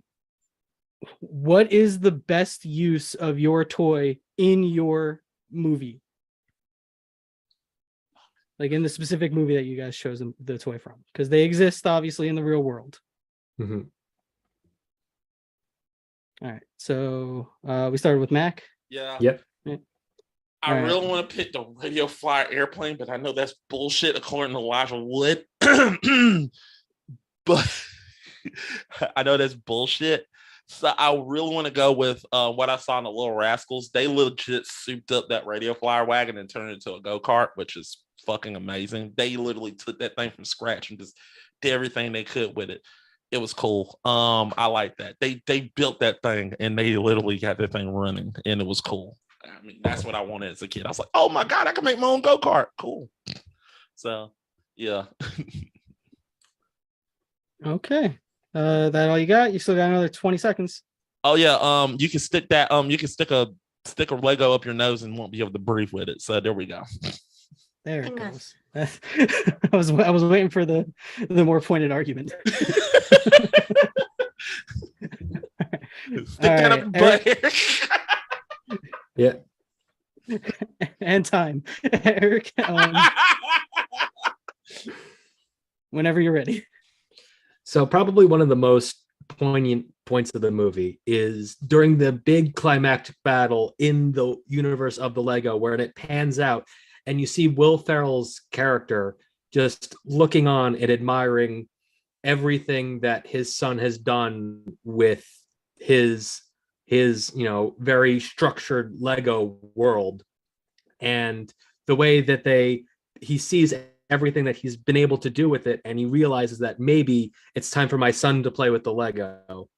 What is the best use of your toy in your movie? Like in the specific movie that you guys chose the toy from, because they exist obviously in the real world. Mm-hmm. All right. So we started with Mac. Yeah. Yep. I All right. really want to pick the radio flyer airplane, but I know that's bullshit according to Elijah Wood. But I know that's bullshit. So I really want to go with what I saw in the Little Rascals. They legit souped up that radio flyer wagon and turned it into a go-kart, which is fucking amazing. They literally took that thing from scratch and just did everything they could with it. It was cool. I like that. They built that thing and they literally got that thing running, and it was cool. I mean, that's what I wanted as a kid. I was like, oh my God, I can make my own go-kart. Cool. So, yeah. Okay. That all you got? You still got another 20 seconds. Oh yeah, you can stick that. You can stick a Lego up your nose and won't be able to breathe with it. So there we go. There it Goodness. goes. I was waiting for the more pointed argument. Stick that up your butt. Yeah. And time. Eric, whenever you're ready. So probably one of the most poignant points of the movie is during the big climactic battle in the universe of the Lego, where it pans out and you see Will Ferrell's character just looking on and admiring everything that his son has done with his very structured Lego world, and the way that he sees everything that he's been able to do with it, and he realizes that maybe it's time for my son to play with the Lego.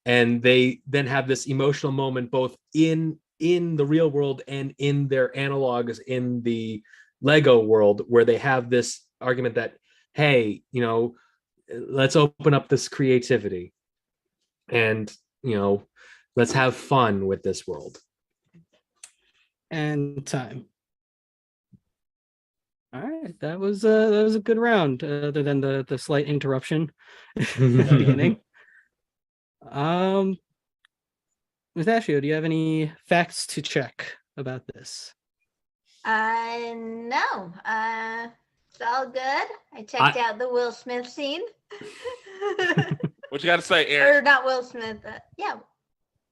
And they then have this emotional moment both in the real world and in their analogs in the Lego world, where they have this argument that, hey, let's open up this creativity and let's have fun with this world. And time. All right, that was a good round, other than the slight interruption at the beginning. Mustachio, do you have any facts to check about this? No. It's all good. I checked out the Will Smith scene. What you got to say, Eric? Or not Will Smith. Yeah.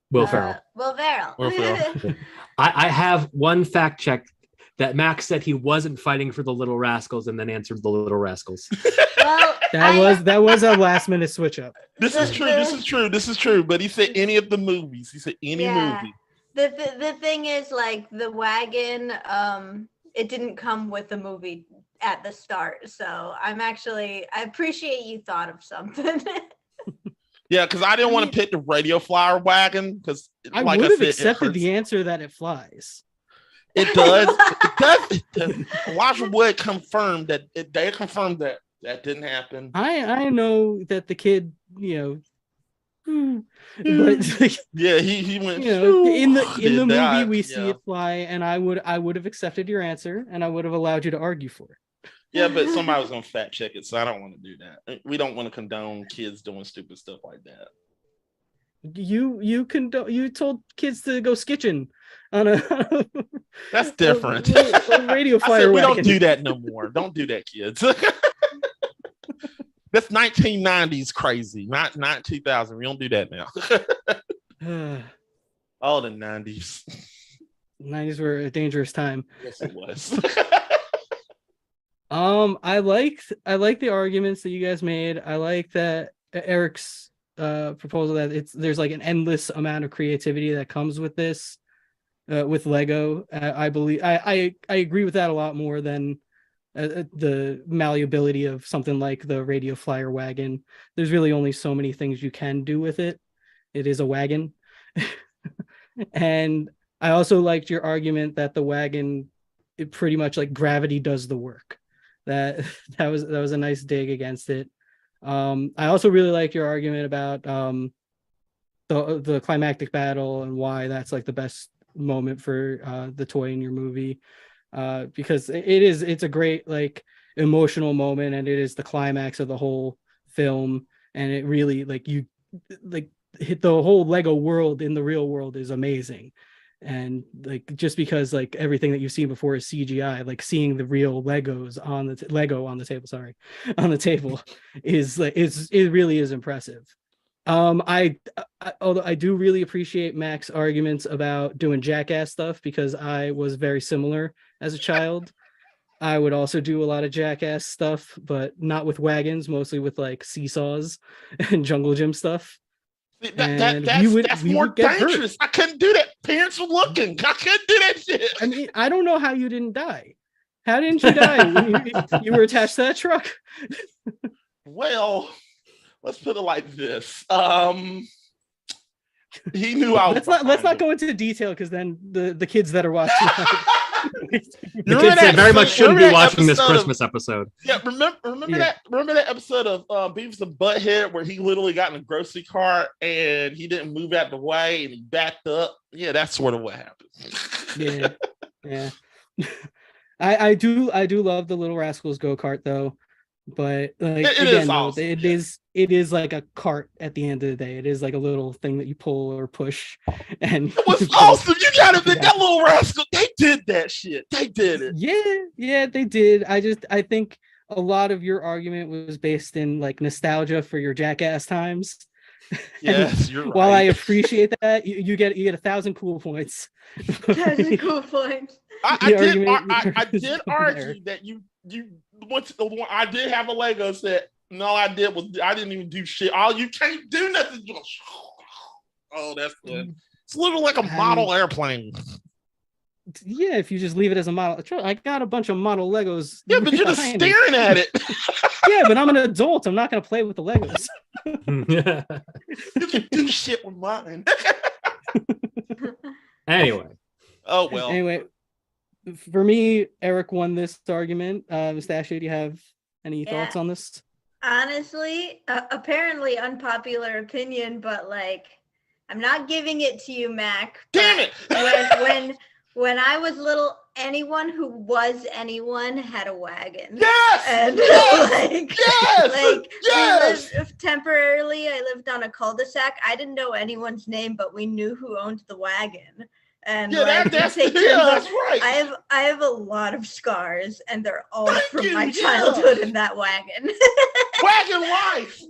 Will Ferrell. Will Ferrell. Will Ferrell. I have one fact check that Max said he wasn't fighting for the Little Rascals and then answered the Little Rascals. Well, that was a last minute switch up. This is true. But he said any of the movies. He said any movie. The thing is, like, the wagon, it didn't come with the movie at the start. So I appreciate you thought of something. Yeah, because I didn't want to pick the radio flyer wagon because I would have accepted the answer that it flies. It does. It does. Elijah Wood confirmed that they confirmed that didn't happen. I know that the kid, but yeah, he went. In the movie we see it fly, and I would have accepted your answer, and I would have allowed you to argue for it. Yeah, but somebody was gonna fact check it, so I don't want to do that. We don't want to condone kids doing stupid stuff like that. You told kids to go skitching on a that's different. A radio flyer. We don't do that no more. Don't do that, kids. That's 1990s crazy, not 2000. We don't do that now. All the 90s. 90s were a dangerous time. Yes, it was. I like the arguments that you guys made. I like that Eric's proposal that there's like an endless amount of creativity that comes with this, with Lego. I believe I agree with that a lot more than the malleability of something like the radio flyer wagon. There's really only so many things you can do with it. It is a wagon. And I also liked your argument that the wagon, it pretty much like gravity does the work. That was a nice dig against it. I also really like your argument about the climactic battle and why that's like the best moment for the toy in your movie, because it's a great like emotional moment, and it is the climax of the whole film, and it really hit the whole Lego world in the real world is amazing. And like just because like everything that you've seen before is CGI, like seeing the real Legos on the table is like it really is impressive. Although I do really appreciate Mac's arguments about doing jackass stuff, because I was very similar as a child. I would also do a lot of jackass stuff, but not with wagons, mostly with like seesaws and jungle gym stuff. That's more dangerous. I couldn't do that. Parents were looking. I couldn't do that shit. I mean, I don't know how you didn't die. How didn't you die when you were attached to that truck? Well, let's put it like this. He knew I was. Let's not go into detail, because then the kids that are watching The kid said very much shouldn't be watching this Christmas episode. Yeah, remember that episode of Beavis and Butthead where he literally got in a grocery cart and he didn't move out the way and he backed up? Yeah, that's sort of what happened. Yeah. I do love the Little Rascals go-kart though, but like it is like a cart at the end of the day. It is like a little thing that you pull or push, and it was awesome. You gotta admit that Little Rascal, they did that shit. They did it. Yeah, they did. I think a lot of your argument was based in like nostalgia for your Jackass times. Yes, you're right. While I appreciate that, you get 1,000 cool points. 1,000 cool points. I did argue that you went to the one. I did have a Lego set. No, I didn't even do shit. Oh, you can't do nothing. Oh, that's good. It's literally like a model airplane. Yeah, if you just leave it as a model. I got a bunch of model Legos. Yeah, but you're just staring at it. Yeah, but I'm an adult. I'm not going to play with the Legos. You can do shit with mine. Anyway. Oh, well. Anyway, for me, Eric won this argument. Mustachio, do you have any thoughts on this? Honestly, apparently unpopular opinion, but like, I'm not giving it to you, Mac. Damn it! When I was little, anyone who was anyone had a wagon. Yes! And yes! We lived temporarily. I lived on a cul-de-sac. I didn't know anyone's name, but we knew who owned the wagon. And that's right. I have a lot of scars, and they're all from my childhood in that wagon. Wagon life.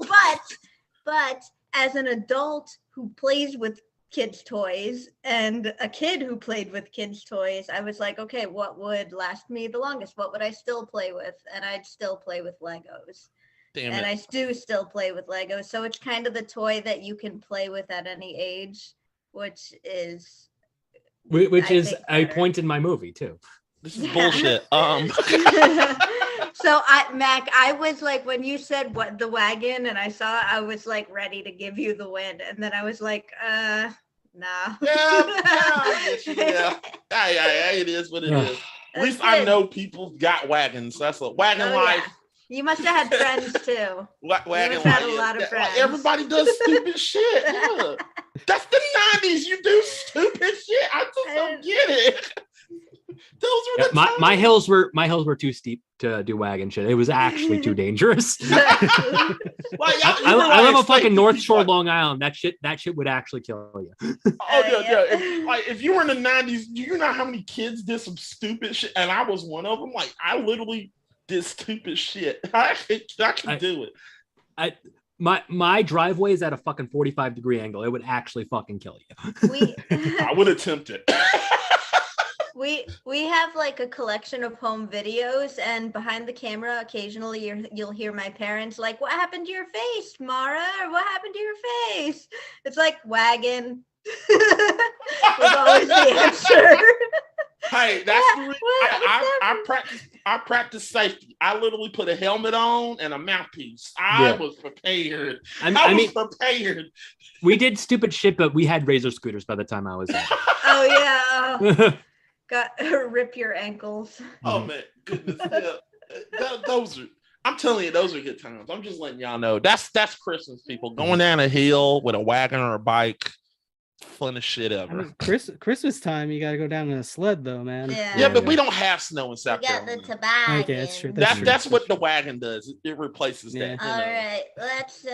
But as an adult who plays with kids' toys and a kid who played with kids' toys, I was like, okay, what would last me the longest? What would I still play with? And I'd still play with Legos. And I do still play with Legos. So it's kind of the toy that you can play with at any age, which is a point in my movie too. This is bullshit. So Mac, I was like, when you said what the wagon and I was like ready to give you the win. And then I was like, nah. Yeah. It is what it is. At least I know people got wagons. That's a wagon life. Yeah. You must have had friends too. Wagon life. Had a lot of friends. Everybody does stupid shit. Yeah. That's the 90s. You do stupid shit. I just don't get it. Those were the my hills were too steep to do wagon shit. It was actually too dangerous. I live on fucking North Shore, Long Island. That shit would actually kill you. Oh yeah. If you were in the 90s, you know how many kids did some stupid shit, and I was one of them. Like I literally did stupid shit. I can do it. My driveway is at a fucking 45-degree angle. It would actually fucking kill you. I would attempt it. We have like a collection of home videos, and behind the camera, occasionally you'll hear my parents like, "What happened to your face, Mara? Or what happened to your face?" It's like wagon. Was always the answer. Hey, that's the reason I practice safety. I literally put a helmet on and a mouthpiece. I was prepared. I was prepared. We did stupid shit, but we had razor scooters by the time I was in. Oh yeah. Got rip your ankles. Oh man, goodness. Those are. I'm telling you, those are good times. I'm just letting y'all know. That's Christmas, people. Going down a hill with a wagon or a bike. Funnest shit ever. I mean, Christmas time, you got to go down in a sled, though, man. Yeah, but we don't have snow in South Carolina. We got the toboggan. Okay, that's true. That's what the wagon does. It replaces that. All right, let's.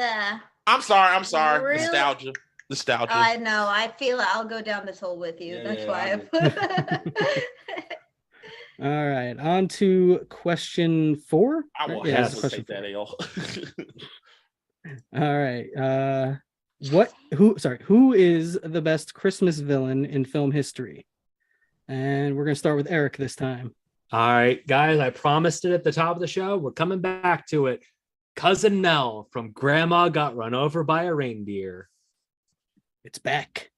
I'm sorry. Nostalgia. I know. I feel I'll go down this hole with you. That's why I put. All right, on to question 4. I will question that ale. All right. Who is the best Christmas villain in film history? And we're gonna start with Eric this time. All right, guys, I promised it at the top of the show. We're coming back to it. Cousin Nell from Grandma Got Run Over by a Reindeer. It's back.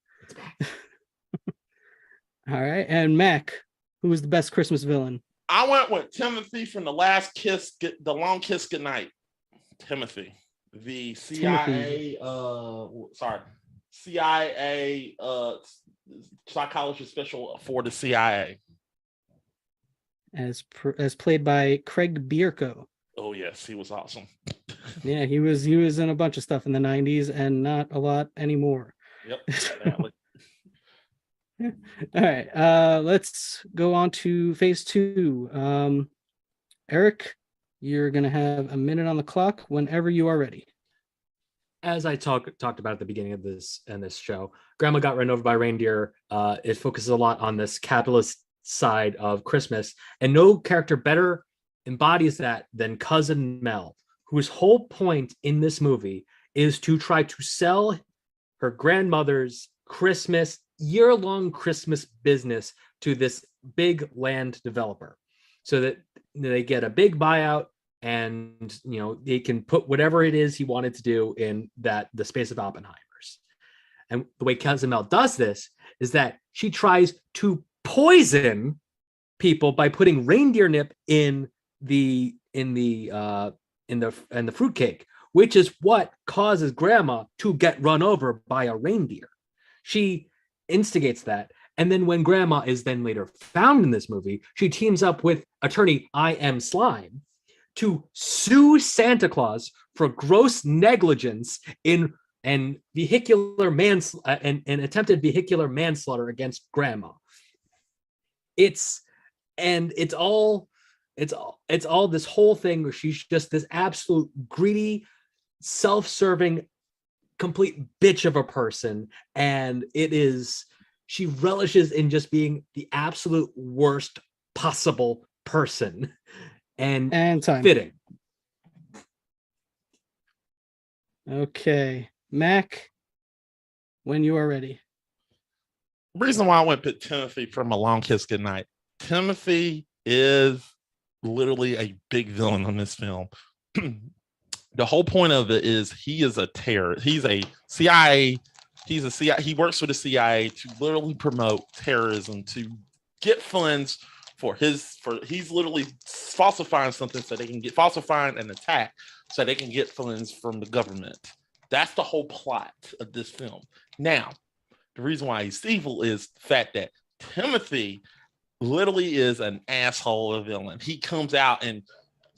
All right, and Mac, who was the best Christmas villain? I went with Timothy from The Last Kiss, The Long Kiss Goodnight. Timothy, the CIA, CIA psychologist special for the CIA. as played by Craig Bierko. Oh yes, he was awesome. Yeah, he was in a bunch of stuff in the 90s and not a lot anymore. Yep, exactly. All right, let's go on to phase 2. Eric, you're gonna have a minute on the clock whenever you are ready. As I talked about at the beginning of this show, Grandma got run over by reindeer. It focuses a lot on this capitalist side of Christmas, and no character better embodies that than Cousin Mel, whose whole point in this movie is to try to sell her grandmother's Christmas, year-long Christmas business to this big land developer, so that they get a big buyout, and they can put whatever it is he wanted to do in the space of Oppenheimer's. And the way Cousin Mel does this is that she tries to poison people by putting reindeer nip in the fruitcake, which is what causes Grandma to get run over by a reindeer. She instigates that. And then when Grandma is then later found in this movie, she teams up with attorney I.M. Slime to sue Santa Claus for gross negligence in an attempted vehicular manslaughter against Grandma. It's all this whole thing where she's just this absolute greedy, self-serving, complete bitch of a person, and she relishes in just being the absolute worst possible person. And time. Fitting. Okay, Mac, when you are ready. The reason why I went with Timothy from A Long Kiss Goodnight. Timothy is literally a big villain in this film. The whole point of it is he is a terrorist. He's a CIA. He works for the CIA to literally promote terrorism, to get funds he's literally falsifying something so they can get falsifying an attack so they can get funds from the government. That's the whole plot of this film. Now, the reason why he's evil is the fact that Timothy literally is an asshole of a villain. He comes out, and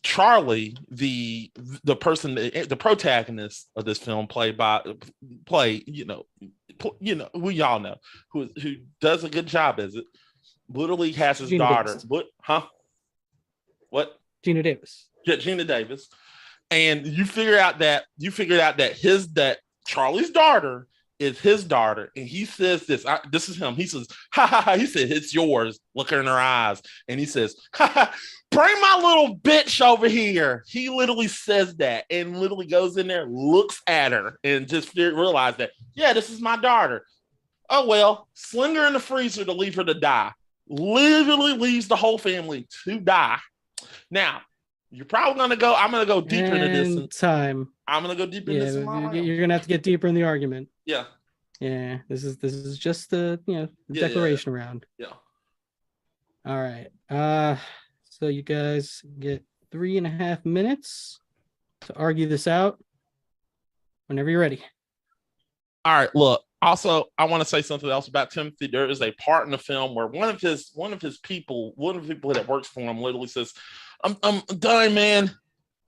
Charlie, the protagonist of this film, we all know, who does a good job as it, literally has his daughter. What? Gina Davis. Yeah, Gina Davis. And you figured out that Charlie's daughter is his daughter, and he says this is him. He says, ha ha ha. He said, it's yours. Look her in her eyes. And he says, ha ha, bring my little bitch over here. He literally says that and literally goes in there, looks at her, and just realize that, yeah, this is my daughter. Oh, well, sling her in the freezer to leave her to die. Literally leaves the whole family to die. Now, you're probably going to go, I'm going to go deeper into this. Time. I'm going to go deeper into this. You're going to have to get deeper in the argument. Yeah. Yeah. This is just the, declaration round. Yeah. All right. So you guys get 3.5 minutes to argue this out whenever you're ready. All right. Look, also, I want to say something else about Timothy. There is a part in the film where one of the people that works for him literally says, I'm dying, man.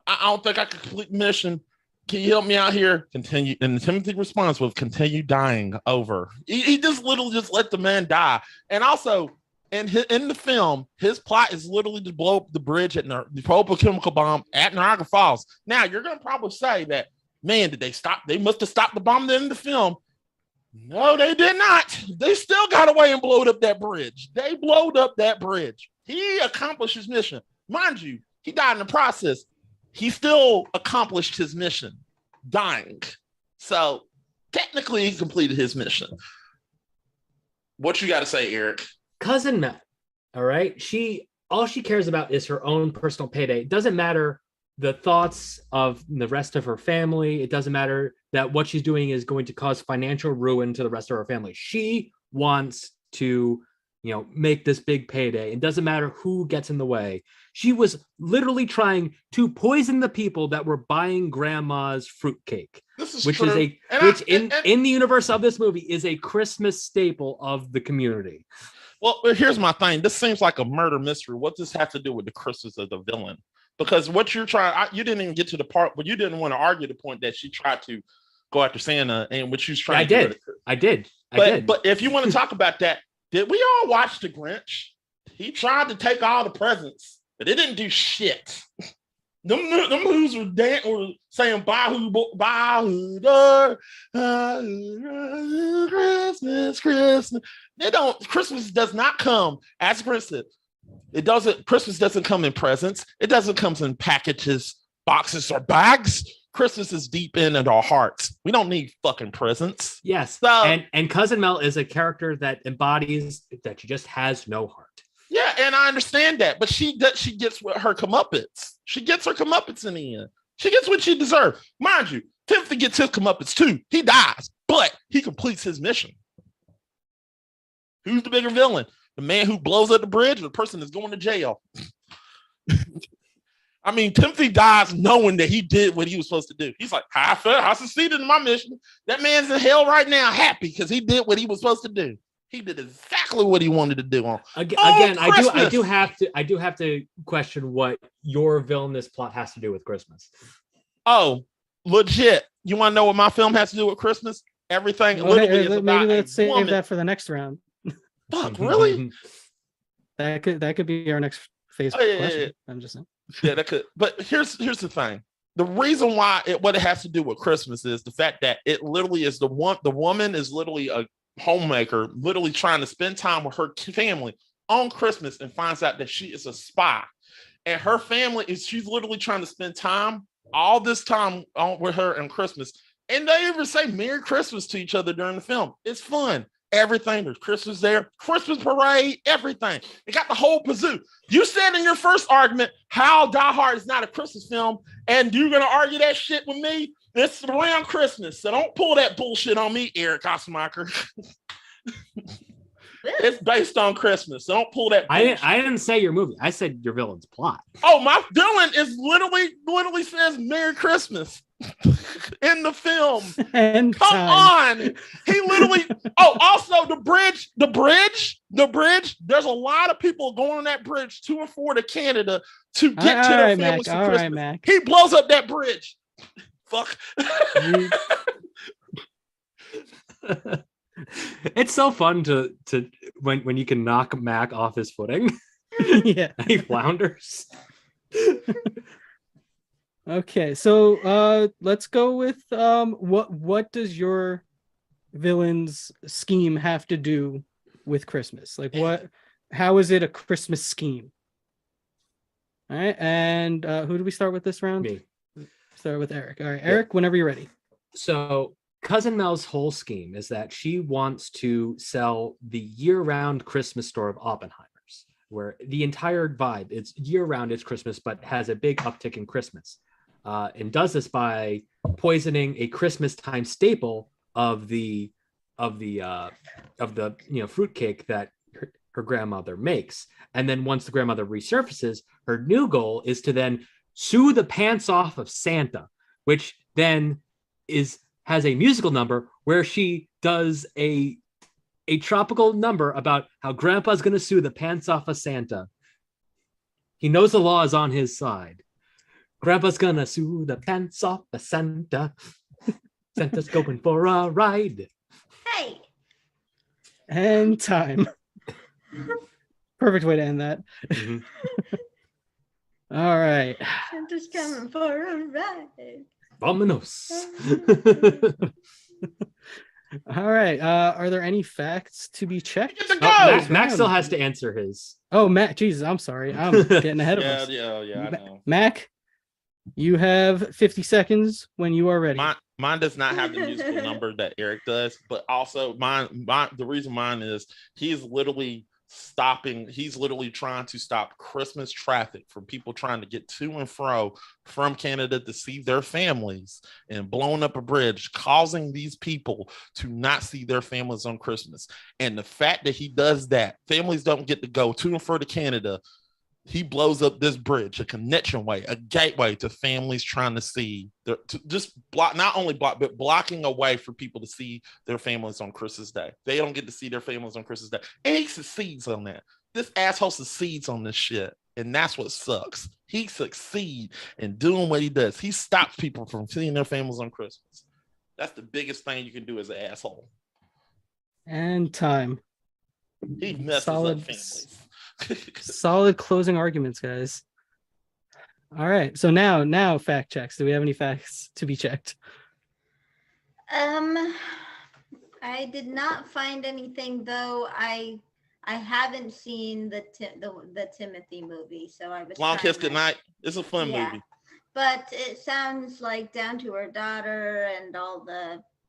I don't think I can complete the mission. Can you help me out here? Continue. And Timothy responds with, continue dying over. He just literally just let the man die. And also, in the film, his plot is literally to blow up the bridge at the chemical bomb at Niagara Falls. Now, you're going to probably say that, man, did they stop? They must have stopped the bomb in the film. No, they did not. They still got away and blowed up that bridge. They blowed up that bridge. He accomplished his mission. Mind you, he died in the process. He still accomplished his mission, dying. So technically, he completed his mission. What you got to say, Eric? Cousin Matt, all right? All she cares about is her own personal payday. It doesn't matter the thoughts of the rest of her family. It doesn't matter that what she's doing is going to cause financial ruin to the rest of her family. She wants to, make this big payday. It doesn't matter who gets in the way. She was literally trying to poison the people that were buying Grandma's fruitcake, which in the universe of this movie is a Christmas staple of the community. Well, here's my thing. This seems like a murder mystery. What does this have to do with the Christmas of the villain? Because what you're trying, you didn't even get to the part, but you didn't want to argue the point that she tried to go after Santa, and what she was trying. I did. But if you want to talk about that, did we all watch The Grinch? He tried to take all the presents, but it didn't do shit. Them who's were saying bye Christmas. They don't. Christmas does not come, as Grinch said. It doesn't. Christmas doesn't come in presents. It doesn't come in packages, boxes, or bags. Christmas is deep in our hearts. We don't need fucking presents. Yes. So, and Cousin Mel is a character that embodies that she just has no heart. Yeah, and I understand that, but she gets what her comeuppance. She gets her comeuppance in the end. She gets what she deserves. Mind you, Timothy gets his comeuppance too. He dies, but he completes his mission. Who's the bigger villain? The man who blows up the bridge or the person that's going to jail? I mean, Timothy dies knowing that he did what he was supposed to do. He's like, I succeeded in my mission. That man's in hell right now, happy because he did what he was supposed to do. He did exactly what he wanted to do. Again, I do have to question what your villainous plot has to do with Christmas. Oh, legit. You want to know what my film has to do with Christmas? Everything. Okay, maybe let's save that for the next round. Fuck, really? That could be our next phase question. Yeah. I'm just saying. Yeah, that could. But here's the thing. The reason why what it has to do with Christmas is the fact that it literally is the woman is literally a homemaker, literally trying to spend time with her family on Christmas, and finds out that she is a spy, and her family she's literally trying to spend time all this time with her on Christmas, and they even say Merry Christmas to each other during the film. It's fun. Everything, there's Christmas there, Christmas parade, everything. It got the whole pazoo. You said in your first argument how Die Hard is not a Christmas film, and you're gonna argue that shit with me. It's around Christmas, so don't pull that bullshit on me, Eric Osmacher. It's based on Christmas, so don't pull that bullshit. I didn't say your movie. I said your villain's plot. Oh, my villain is literally says Merry Christmas in the film. And come on, he literally. Oh, also the bridge. There's a lot of people going on that bridge to and for to Canada to get to their families for Christmas. Right, Mac. He blows up that bridge. Fuck. It's so fun to when you can knock Mac off his footing. Yeah. He flounders. Okay, so let's go with what does your villain's scheme have to do with Christmas? Like how is it a Christmas scheme? All right, and who do we start with this round? Me. Start with Eric. All right, Eric, whenever you're ready. So Cousin Mel's whole scheme is that she wants to sell the year-round Christmas store of Oppenheimer's, where the entire vibe, it's year-round, it's Christmas, but has a big uptick in Christmas. And does this by poisoning a Christmas time staple of the fruitcake that her grandmother makes. And then once the grandmother resurfaces, her new goal is to then sue the pants off of Santa, which then has a musical number where she does a tropical number about how grandpa's going to sue the pants off of Santa. He knows the law is on his side. Grandpa's gonna sue the pants off of Santa. Santa's going for a ride. Hey. And time. Perfect way to end that. Mm-hmm. All right. Santa's coming for a ride. Vámonos. All right. Are there any facts to be checked? Mac still has to answer his. Oh, Mac. Jesus, I'm sorry. I'm getting ahead of us. Yeah, I know. Mac, you have 50 seconds when you are ready. Mine does not have the musical number that Eric does, but also the reason mine is he's literally trying to stop Christmas traffic from people trying to get to and fro from Canada to see their families, and blowing up a bridge, causing these people to not see their families on Christmas. And the fact that he does that, families don't get to go to and fro to Canada. he blows up this bridge, a connection way, a gateway to families trying to see, just block, not only block, but blocking a way for people to see their families on Christmas Day. They don't get to see their families on Christmas Day. And he succeeds on that. This asshole succeeds on this shit. And that's what sucks. He succeeds in doing what he does. He stops people from seeing their families on Christmas. That's the biggest thing you can do as an asshole. And time. He messes Solid. up families. Solid closing arguments, guys. All right. So now fact checks. Do we have any facts to be checked? I did not find anything, though. I haven't seen the Timothy movie, so I was Long Kiss Goodnight. It's a fun Yeah. movie. But it sounds like Down to Her Daughter and all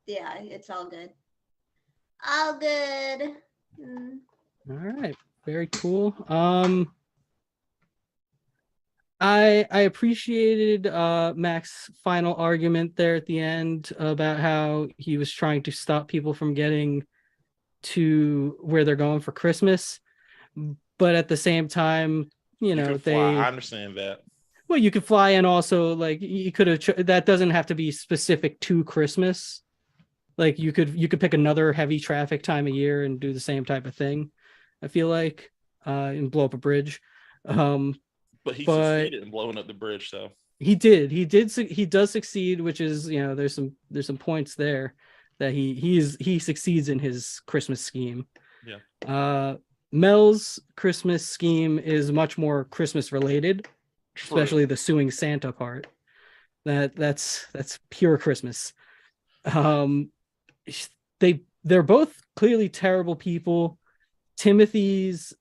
it's all good. All good. All right. Very cool. I appreciated Mac's final argument there at the end about how he was trying to stop people from getting to where they're going for Christmas, but at the same time, you know, I understand that. Well, you could fly, and also like you could have that doesn't have to be specific to Christmas. Like you could pick another heavy traffic time of year and do the same type of thing. I feel like and blow up a bridge. But he succeeded in blowing up the bridge, so he does succeed, which is, you know, there's some points there that he succeeds in his Christmas scheme. Yeah. Mel's Christmas scheme is much more Christmas related, True. especially the suing Santa part. That's pure Christmas. They're both clearly terrible people. Timothy's,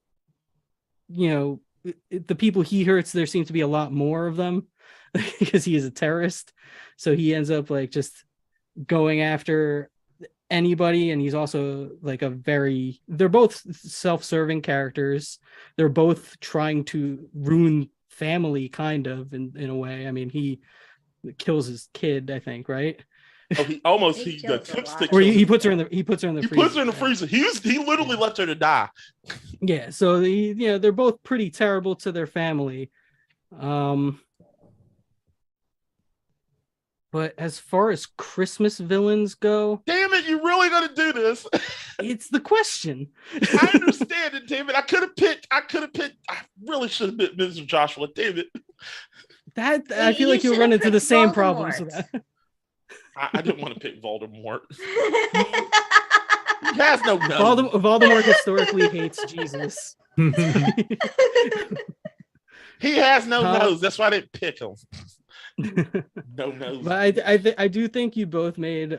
you know, the people he hurts, there seems to be a lot more of them because he is a terrorist. So he ends up like just going after anybody. And he's also like they're both self-serving characters. They're both trying to ruin family kind of in a way. I mean, he kills his kid, I think, right? Oh, he attempts to kill or he puts her in the freezer. Puts her in the freezer. He literally left her to die. Yeah, so they're both pretty terrible to their family. But as far as Christmas villains go, damn it, you really gonna do this? It's the question. I understand it, damn it. I could have picked. I really should have picked Mr. Joshua. Damn it. I feel like you'll run into the same problems with that. I didn't want to pick Voldemort. He has no nose. Voldemort historically hates Jesus. He has no nose. That's why I didn't pick him. No nose. But I do think you both made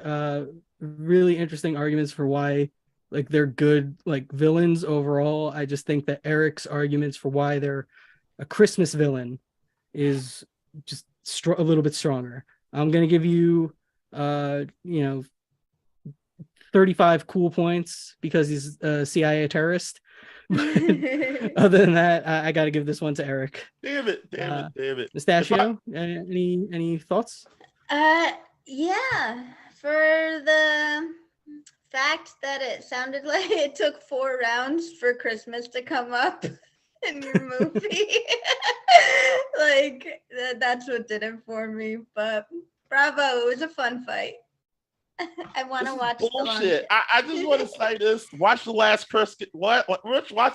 really interesting arguments for why like they're good like villains overall. I just think that Eric's arguments for why they're a Christmas villain is just a little bit stronger. I'm gonna give you 35 cool points because he's a CIA terrorist. But other than that, I got to give this one to Eric. Damn it. Mustachio, any thoughts? Yeah. For the fact that it sounded like it took 4 rounds for Christmas to come up in your movie, like that's what did it for me. But bravo, it was a fun fight. I want to watch bullshit. I just want to say this. Watch the last Watch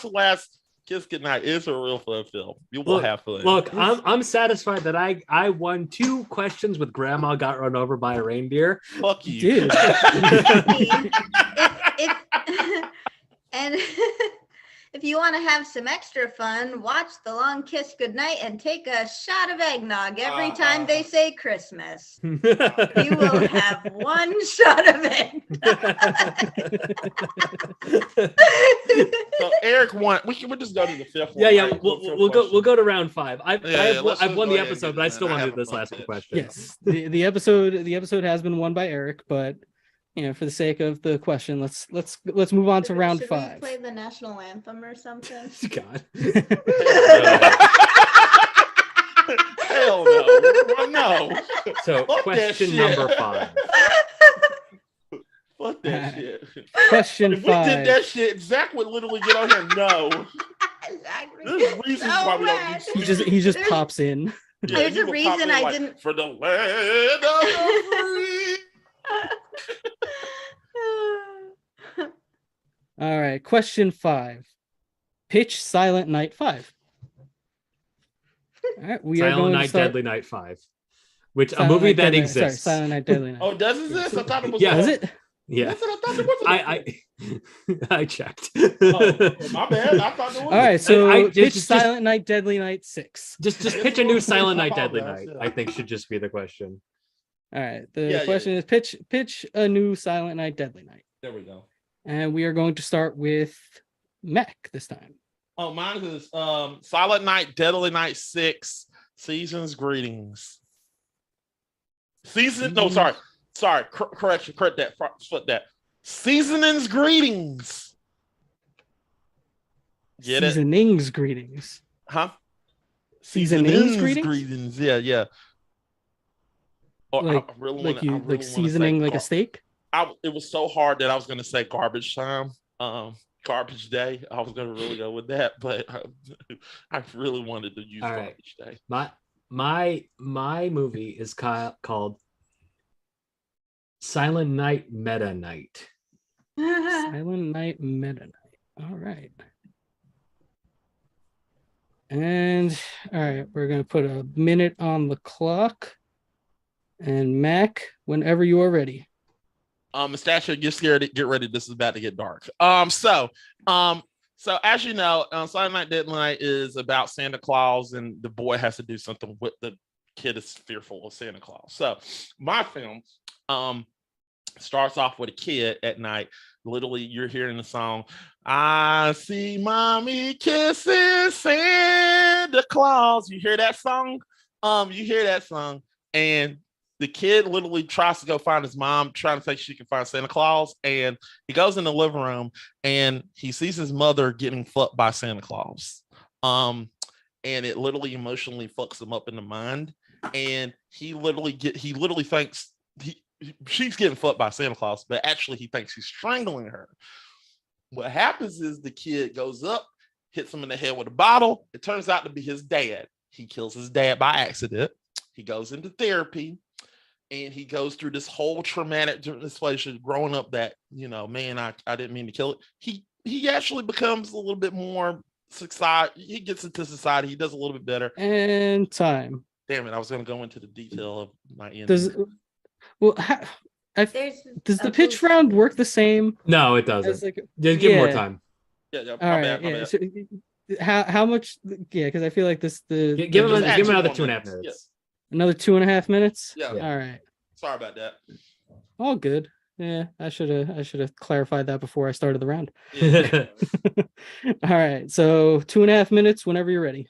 the last Kiss Goodnight. It's a real fun film. You will have fun. Look, I'm satisfied that I won 2 questions with Grandma got run over by a reindeer. Fuck you. Dude. And if you want to have some extra fun, watch The Long Kiss Goodnight and take a shot of eggnog every time they say Christmas. You will have 1 shot of eggnog. So Eric won. We'll just go to the 5th one. Yeah. Right? We'll go to round 5. I've won the ahead episode, and but I do still that. want I to do have this a last fun question. Yes, the episode has been won by Eric, but for the sake of the question, let's move on to round 5. We play the national anthem or something? God. Hell no. No. So Fuck question that shit. number 5. Fuck that shit. Question If 5. we did that shit, Zach would literally get on here. No. Exactly. There's reasons so why we don't bad. use He just pops in. Yeah, There's he a would reason pop in I like, didn't- for the land of the free. All right, question 5. Pitch Silent Night 5. All right, we are Silent going Night, to start Deadly Night 5, which Silent a movie Night, that Deadly Night- exists. Sorry, Silent Night, Deadly Night. Oh, does exist? I thought it was. Yeah. Is it? Yeah, Was it? I thought it was. I checked. Oh, my bad. I thought it was. All right, so I- pitch just- Silent Night, Deadly Night 6. Just It's pitch a a new little Silent Night, bit Deadly about Night. that, I think should just be the question. All right, the Yeah, question is pitch a new Silent Night, Deadly Night. There we go. And we are going to start with Mac this time. Oh, mine is Silent Night, Deadly Night 6, Season's Greetings. No, sorry, correct that, flip that. Seasoning's Greetings. Get it? Seasonings greetings. Huh? Seasonings greetings? Greetings, yeah. Or Like- I really Like wanna- I you really like wanna say seasoning like a steak? it was so hard that I was going to say garbage time, garbage day. I was going to really go with that, but I really wanted to use All right. garbage day. My movie is called Silent Night Meta Night. Silent Night, Meta Night. All right. And all right, we're gonna put a minute on the clock. And Mac, whenever you are ready. Mustachio, get scared. Get ready. This is about to get dark. So as you know, Silent Night, Deadly Night is about Santa Claus, and the boy has to do something with the kid is fearful of Santa Claus. So my film starts off with a kid at night. Literally, you're hearing the song, I see mommy kissing Santa Claus. You hear that song? And the kid literally tries to go find his mom, trying to think she can find Santa Claus. And he goes in the living room and he sees his mother getting fucked by Santa Claus. And it literally emotionally fucks him up in the mind. And he literally thinks she's getting fucked by Santa Claus, but actually he thinks he's strangling her. What happens is the kid goes up, hits him in the head with a bottle. It turns out to be his dad. He kills his dad by accident. He goes into therapy. And he goes through this whole traumatic situation growing up that, man, I didn't mean to kill it. He actually becomes a little bit more society. He gets into society. He does a little bit better. And time. Damn it. I was going to go into the detail of my end. Does the pitch round work the same? No, it as, doesn't. like, Just give him more yeah. time. Yeah, All my right. bad. So, how much? Yeah, because I feel like Give him another 2.5 minutes. Another 2.5 minutes. Yeah. All right. Sorry about that. All good. Yeah, I should have clarified that before I started the round. Yeah. All right. So 2.5 minutes whenever you're ready.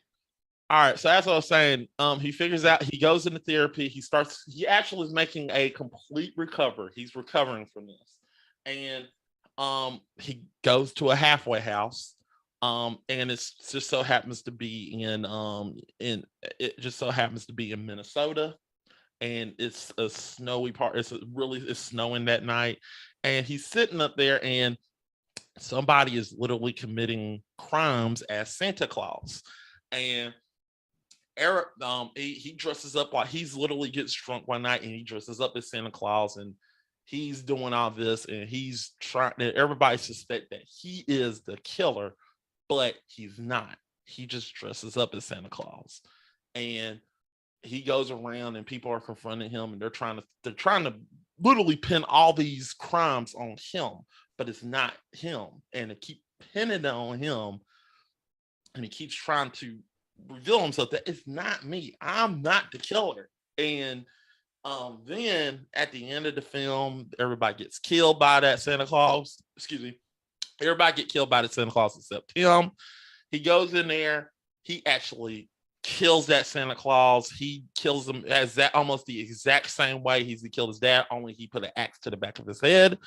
All right. So as I was saying, he figures out, he goes into therapy. He actually is making a complete recovery. He's recovering from this. And he goes to a halfway house. And it just so happens to be in Minnesota. And it's a snowy part. It's snowing that night. And he's sitting up there and somebody is literally committing crimes as Santa Claus. And Eric, he dresses up like he's literally gets drunk one night and he dresses up as Santa Claus and he's doing all this and he's trying. Everybody suspect that he is the killer, but he's not. He just dresses up as Santa Claus, and he goes around and people are confronting him and they're trying to literally pin all these crimes on him, but it's not him, and they keep pinning it on him, and he keeps trying to reveal himself that it's not me. I'm not the killer. And then at the end of the film, everybody gets killed by that Santa Claus. Everybody get killed by the Santa Claus except him. He goes in there. He actually kills that Santa Claus. He kills him as that almost the exact same way he killed his dad, only he put an axe to the back of his head.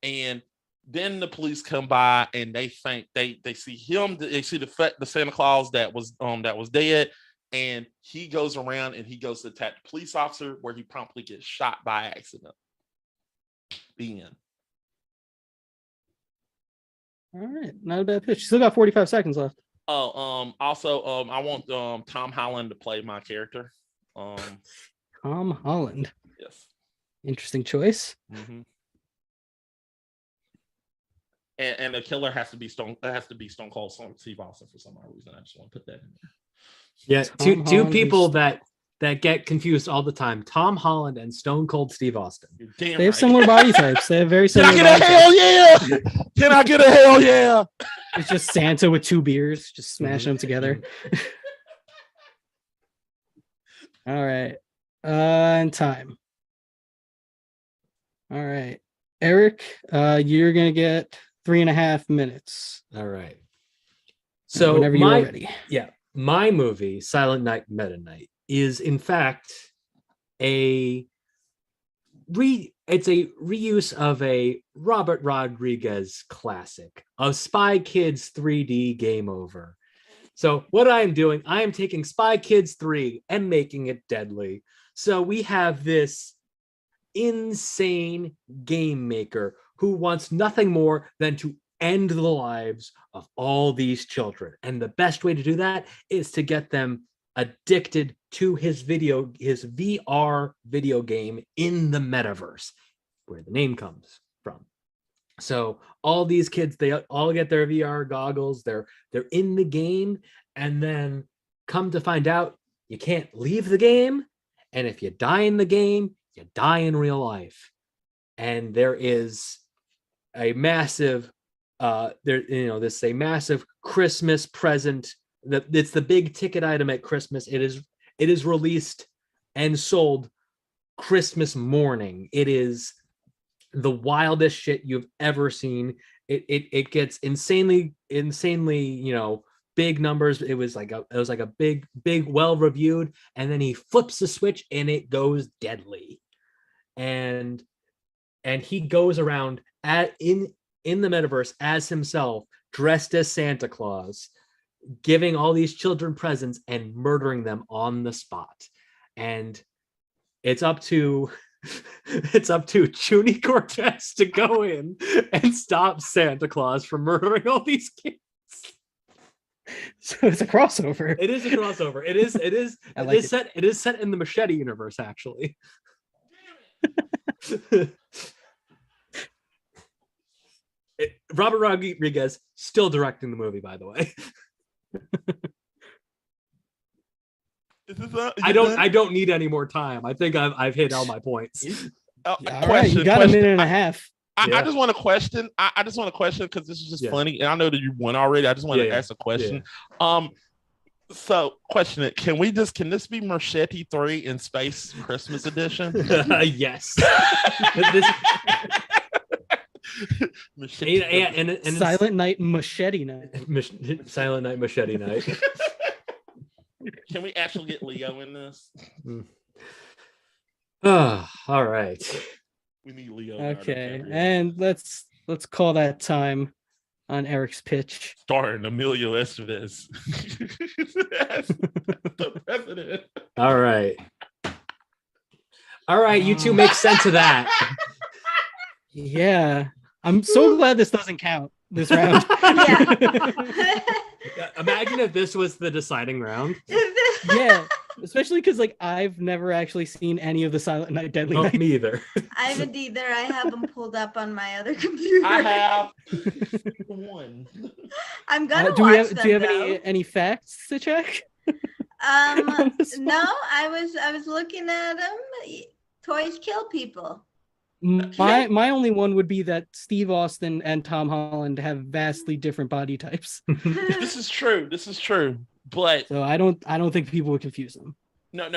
And then the police come by and they think they see him. They see the Santa Claus that was dead, and he goes around and he goes to attack the police officer, where he promptly gets shot by accident. The end. All right, not a bad pitch. Still got 45 seconds left. Also, I want Tom Holland to play my character. Tom Holland. Yes. Interesting choice. Mm-hmm. And the killer has to be Stone Cold Steve Austin for some odd reason. I just want to put that in there. Yeah, Tom two Holland people is- that get confused all the time: Tom Holland and Stone Cold Steve Austin. You're damn They have right. similar body types. They have very Can I similar get a body hell types. yeah? Can I get a hell yeah? It's just Santa with 2 beers, just smashing them together. All right. And time. All right. Eric, you're gonna get 3.5 minutes. All right. So whenever you're ready. My movie, Silent Night, Meta Night, is in fact it's a reuse of a Robert Rodriguez classic of Spy Kids 3D Game Over. So what I am doing, I am taking Spy Kids 3 and making it deadly. So we have this insane game maker who wants nothing more than to end the lives of all these children. And the best way to do that is to get them addicted to his VR video game in the metaverse, where the name comes from. So all these kids, they all get their VR goggles, they're in the game, and then come to find out you can't leave the game, and if you die in the game, you die in real life. And there is a massive this is a massive Christmas present. It's the big ticket item at Christmas. It is released and sold Christmas morning. It is the wildest shit you've ever seen. It gets insanely, big numbers. It was like a big, well reviewed, and then he flips the switch and it goes deadly. And he goes around in the metaverse as himself, dressed as Santa Claus, giving all these children presents and murdering them on the spot. And it's up to Junie Cortez to go in and stop Santa Claus from murdering all these kids. So it's a crossover. It is a crossover. It is set in the Machete universe, actually. Robert Rodriguez still directing the movie, by the way. I don't need any more time. I think I've hit all my points. All right, you got a minute and a half. I just want to question. I just want to question because this is just funny, and I know that you won already. I just want to ask a question. Yeah. So question it. Can this be Machete 3 in Space Christmas Edition? Yes. and Silent Night Machete Night. Silent Night Machete Night. Can we actually get Leo in this? All right. We need Leo. Okay, and let's call that time on Eric's pitch. Starring Emilio Estevez. The president. All right, you two make sense of that. Yeah, I'm so glad this doesn't count this round. Imagine if this was the deciding round. Yeah, especially because I've never actually seen any of the Silent Night Deadly Night. Me either. I haven't either. I have them pulled up on my other computer. I have one. I'm gonna do watch you them, have though. any facts to check? No, I was looking at them. Toys kill people. My only one would be that Steve Austin and Tom Holland have vastly different body types. This is true. But so I don't think people would confuse them. No.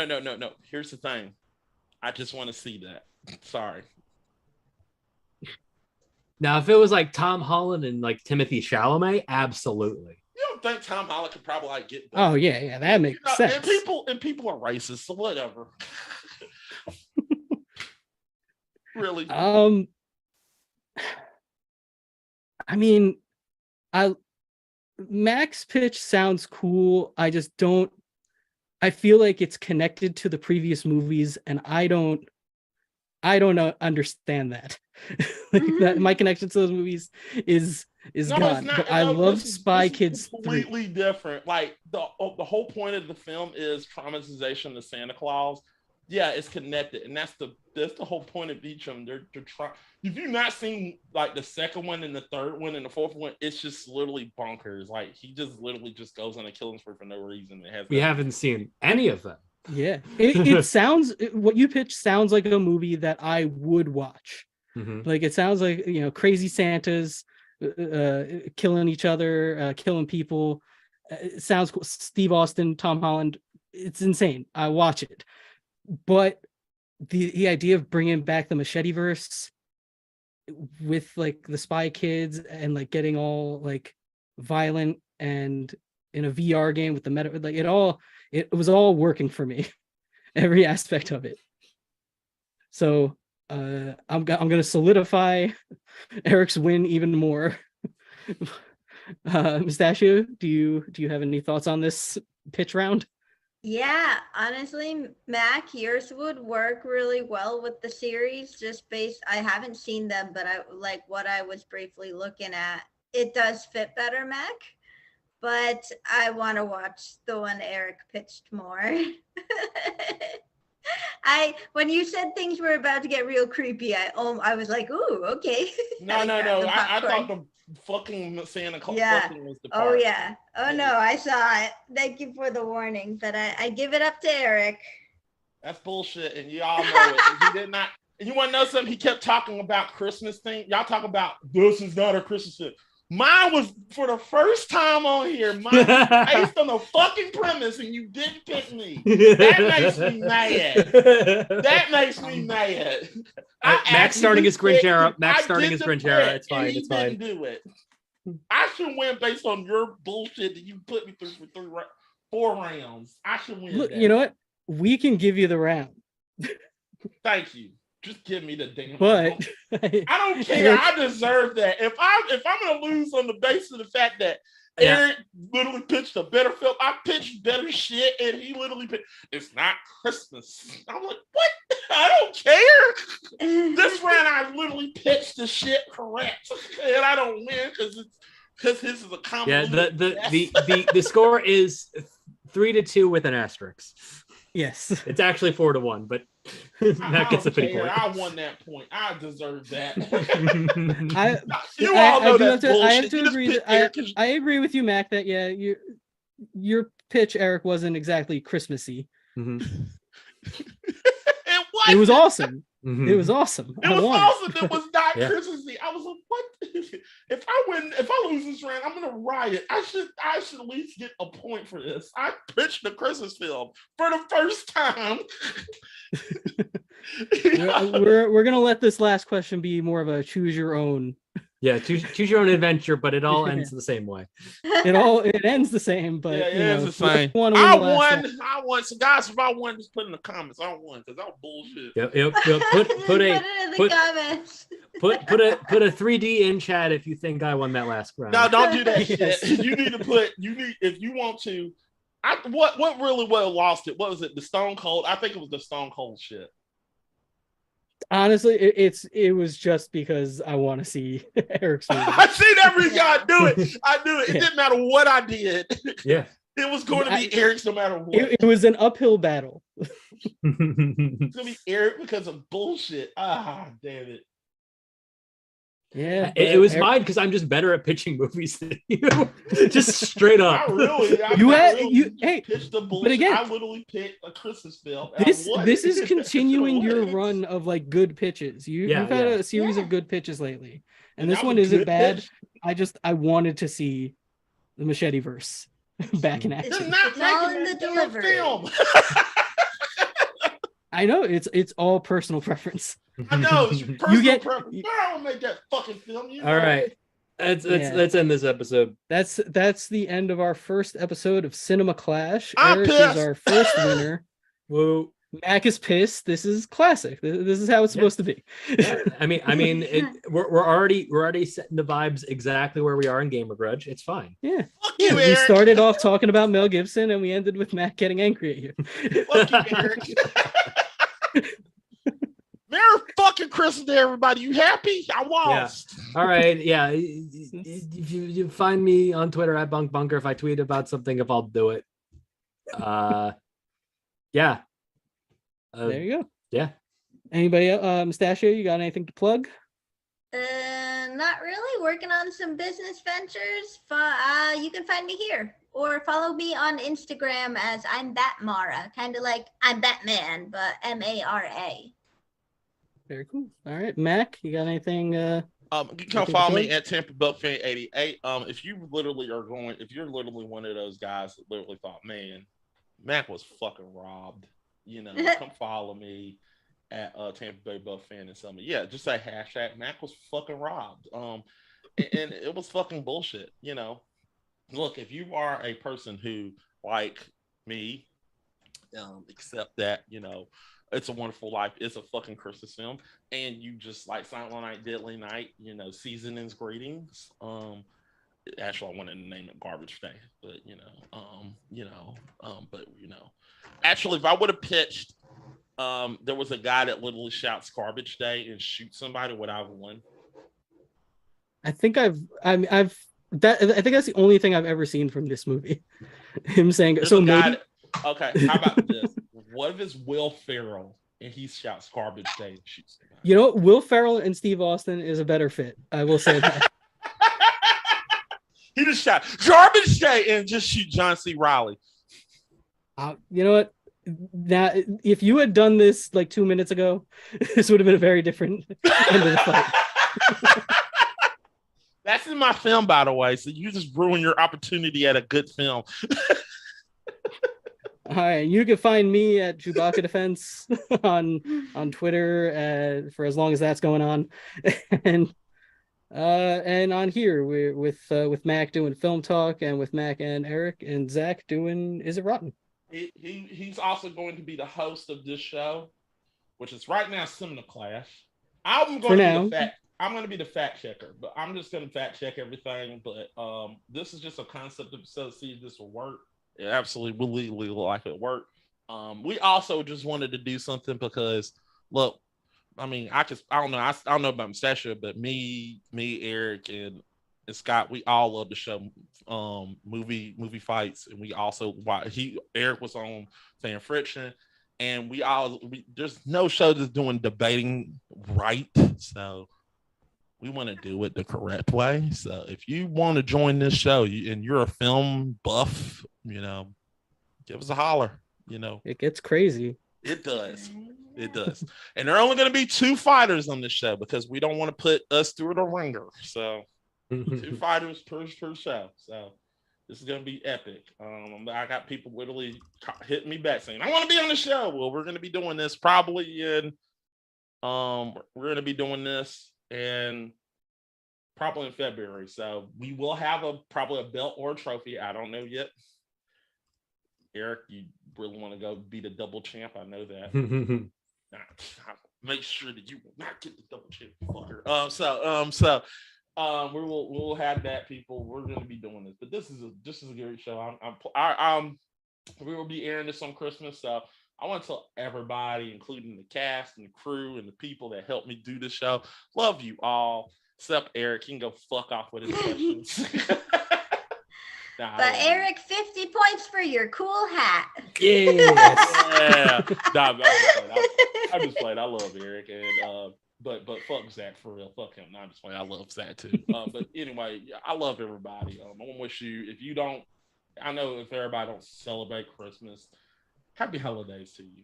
Here's the thing. I just want to see that. Sorry. Now, if it was like Tom Holland and like Timothy Chalamet, absolutely. You don't think Tom Holland could probably get that? Oh yeah, that makes sense. And people are racist, so whatever. Really? I mean, Mac's pitch sounds cool. I just don't. I feel like it's connected to the previous movies, and I don't understand that. That my connection to those movies is is No, it's gone. not. But I No, love this is- Spy this is Kids 3. completely different. Like the whole point of the film is traumatization of Santa Claus. Yeah, it's connected, and that's the whole point of each of them. They're trying. If you've not seen like the second one and the third one and the fourth one, it's just literally bonkers. Like he just literally just goes on a killing spree for no reason. We haven't seen any of them. Yeah, it sounds what you pitched sounds like a movie that I would watch. Mhm. Like it sounds like crazy Santas killing each other, killing people. It sounds cool. Steve Austin, Tom Holland. It's insane. I watch it, but the idea of bringing back the Machete verse with like the Spy Kids and like getting all like violent and in a VR game with the meta, like it was all working for me, every aspect of it. So I'm gonna solidify Eric's win even more. Mustachio, do you have any thoughts on this pitch round? Yeah, honestly, Mac, yours would work really well with the series just based, I haven't seen them, but I like what I was briefly looking at. It does fit better, Mac, but I want to watch the one Eric pitched more. When you said things were about to get real creepy, I was like, ooh, okay. No. I grabbed the I popcorn. thought the fucking Santa Claus Yeah. fucking was the Oh part. yeah. Oh no, I saw it. Thank you for the warning, but I give it up to Eric. That's bullshit, and you all know it. And he did not. And you want to know something? He kept talking about Christmas thing. Y'all talk about this is not a Christmas thing. Mine was for the first time on here. Mine was based on the fucking premise, and you didn't pick me. That makes me mad. That makes me mad. Max starting his Grinch era. Max I starting did his the Grinch era. pick, It's fine. and he It's fine. didn't do it. I should win based on your bullshit that you put me through for 4 rounds. I should win. Look, that. you know what? We can give you the round, Thank you. Just give me the damn. but I don't care. I deserve that. If I'm gonna lose on the basis of the fact that Eric literally pitched a better film, I pitched better shit, and he literally pitched, it's not Christmas. I'm like, what? I don't care. This round I literally pitched the shit correct, and I don't win because his is a comedy. Yeah, the score is 3-2 with an asterisk. yes, It's actually 4-1, but Matt gets a pity point. I won that point. I deserve that. I have to agree. I agree with you, Mac. That your pitch, Eric, wasn't exactly Christmassy. Mhm. It was awesome. Mhm. It was awesome. It was won. awesome. It was not Yeah. Christmassy. I was like, what? If I lose this round, I'm gonna riot. I should at least get a point for this. I pitched a Christmas film for the first time. We're gonna let this last question be more of a choose your own. Yeah, choose your own adventure, but it all ends the same way. It ends the same, but Yeah, it ends the same. I I won. So guys, if I won, just put in the comments. I won because that was bullshit. Yep. Put it in the comments. Put a 3D in chat if you think I won that last round. No, don't do that Yes. shit. If you want to. What really would have lost it? What was it? The Stone Cold? I think it was the Stone Cold shit. Honestly, it was just because I want to see Eric's movie. I seen every guy do it. I knew it. It Yeah. didn't matter what I did. Yeah. It was going to be Eric's no matter what. It was an uphill battle. It's going to be Eric because of bullshit. Ah, damn it. Yeah, It was Eric- mine because I'm just better at pitching movies than you. Just straight up. I really hey, pitched the bullshit. again, I literally picked a Christmas film. and I This won. this is continuing I your won. run of like good pitches. You've had a series of good pitches lately, and this that one was isn't good bad. pitch. I wanted to see the Machete verse back in They're action. not It's all making in that the damn delivery. film. I know it's all personal preference. I know. It's personal get- preference. I don't make that fucking film. You All know. right. Let's end this episode. That's the end of our first episode of Cinema Clash. I'm Eric pissed. is our first winner. Whoa. Mac is pissed. This is classic. This is how it's supposed to be. I mean, we're already setting the vibes exactly where we are in Gamer Grudge. It's fine. Yeah. Fuck Yeah, you, we Eric. started off talking about Mel Gibson and we ended with Mac getting angry at you. Fuck you, Eric. Matter of fucking Christmas Day, everybody. You happy? I lost. All right. Yeah. If you find me on Twitter at Bunk Bunker, if I tweet about something, if I'll do it. Yeah. There you go. Yeah. Anybody else? Mustachio, you got anything to plug? Not really. Working on some business ventures. You can find me here or follow me on Instagram as I'm Batmara, kind of like I'm Batman, but Mara. Very cool. All right, Mac, you got anything? You can follow me at Tampa Buck Fan 88. If you're literally one of those guys that literally thought, man, Mac was fucking robbed, come follow me at Tampa Bay Buff Fan and something. Yeah, just say hashtag Mac was fucking robbed. And it was fucking bullshit. Look, if you are a person who, like me, accept that, It's a Wonderful Life, it's a fucking Christmas film, and you just like Silent Night, Deadly Night, Seasonings, Greetings. Actually, I wanted to name it Garbage Day, but actually, if I would have pitched, there was a guy that literally shouts Garbage Day and shoots somebody, would I have won? I think I think that's the only thing I've ever seen from this movie. Him saying There's so. a guy Maybe. Okay, how about this? What if it's Will Ferrell and he shouts Garbage Day and shoots somebody? Will Ferrell and Steve Austin is a better fit. I will say that. He just shot Garbage Day and just shoot John C. Reilly. You know what? Now, if you had done this like 2 minutes ago, this would have been a very different end of the fight. That's in my film, by the way. So you just ruined your opportunity at a good film. All right, you can find me at Chewbacca Defense on Twitter for as long as that's going on, and on here we're with Mac doing Film Talk, and with Mac and Eric and Zach doing Is It Rotten? He's also going to be the host of this show, which is right now Cinema Clash. I'm going to be the fact checker, but I'm just going to fact check everything. But this is just a concept of to see if this will work. It absolutely will like it work. We also just wanted to do something because, look, I mean, I don't know about Mustachio, but me, Eric, and Scott, we all love the show movie fights, and we also Eric was on Fan Friction, and there's no show that's doing debating right, so we want to do it the correct way. So if you want to join this show and you're a film buff, give us a holler. It gets crazy. It does. And there are only going to be 2 fighters on this show because we don't want to put us through the ringer. So 2 fighters per show. So this is going to be epic. I got people literally hitting me back saying, I want to be on the show. Well, we're going to be doing this probably in February. So we will have probably a belt or a trophy. I don't know yet. Eric, you really want to go be the double champ? I know that. Make sure that you will not get the double champ, fucker. We will have that, people. We're going to be doing this, but this is a great show. We will be airing this on Christmas, so I want to tell everybody, including the cast and the crew and the people that helped me do this show, love you all. Except Eric, he can go fuck off with his questions. But Eric, 50 points for your cool hat. Yeah. I'm just playing. I love Eric, and but fuck Zach for real. Fuck him. No, I'm just playing. I love Zach too. But anyway, I love everybody. I want to wish you, if you don't, I know if everybody don't celebrate Christmas, happy holidays to you.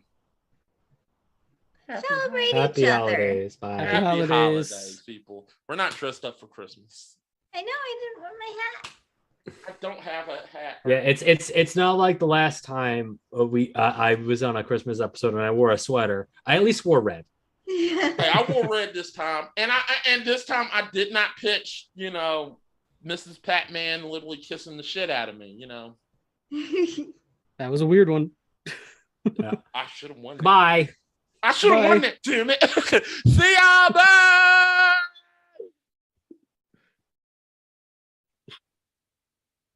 Celebrate Happy each holidays. other. Bye. Happy holidays. holidays, people. We're not dressed up for Christmas. I know, I didn't wear my hat. I don't have a hat. Yeah, it's not like the last time I was on a Christmas episode and I wore a sweater. I at least wore red. Hey, I wore red this time, and this time I did not pitch. Mrs. Patman literally kissing the shit out of me. That was a weird one. I should have won. Bye. I should have won that. Damn it. See y'all. Bye.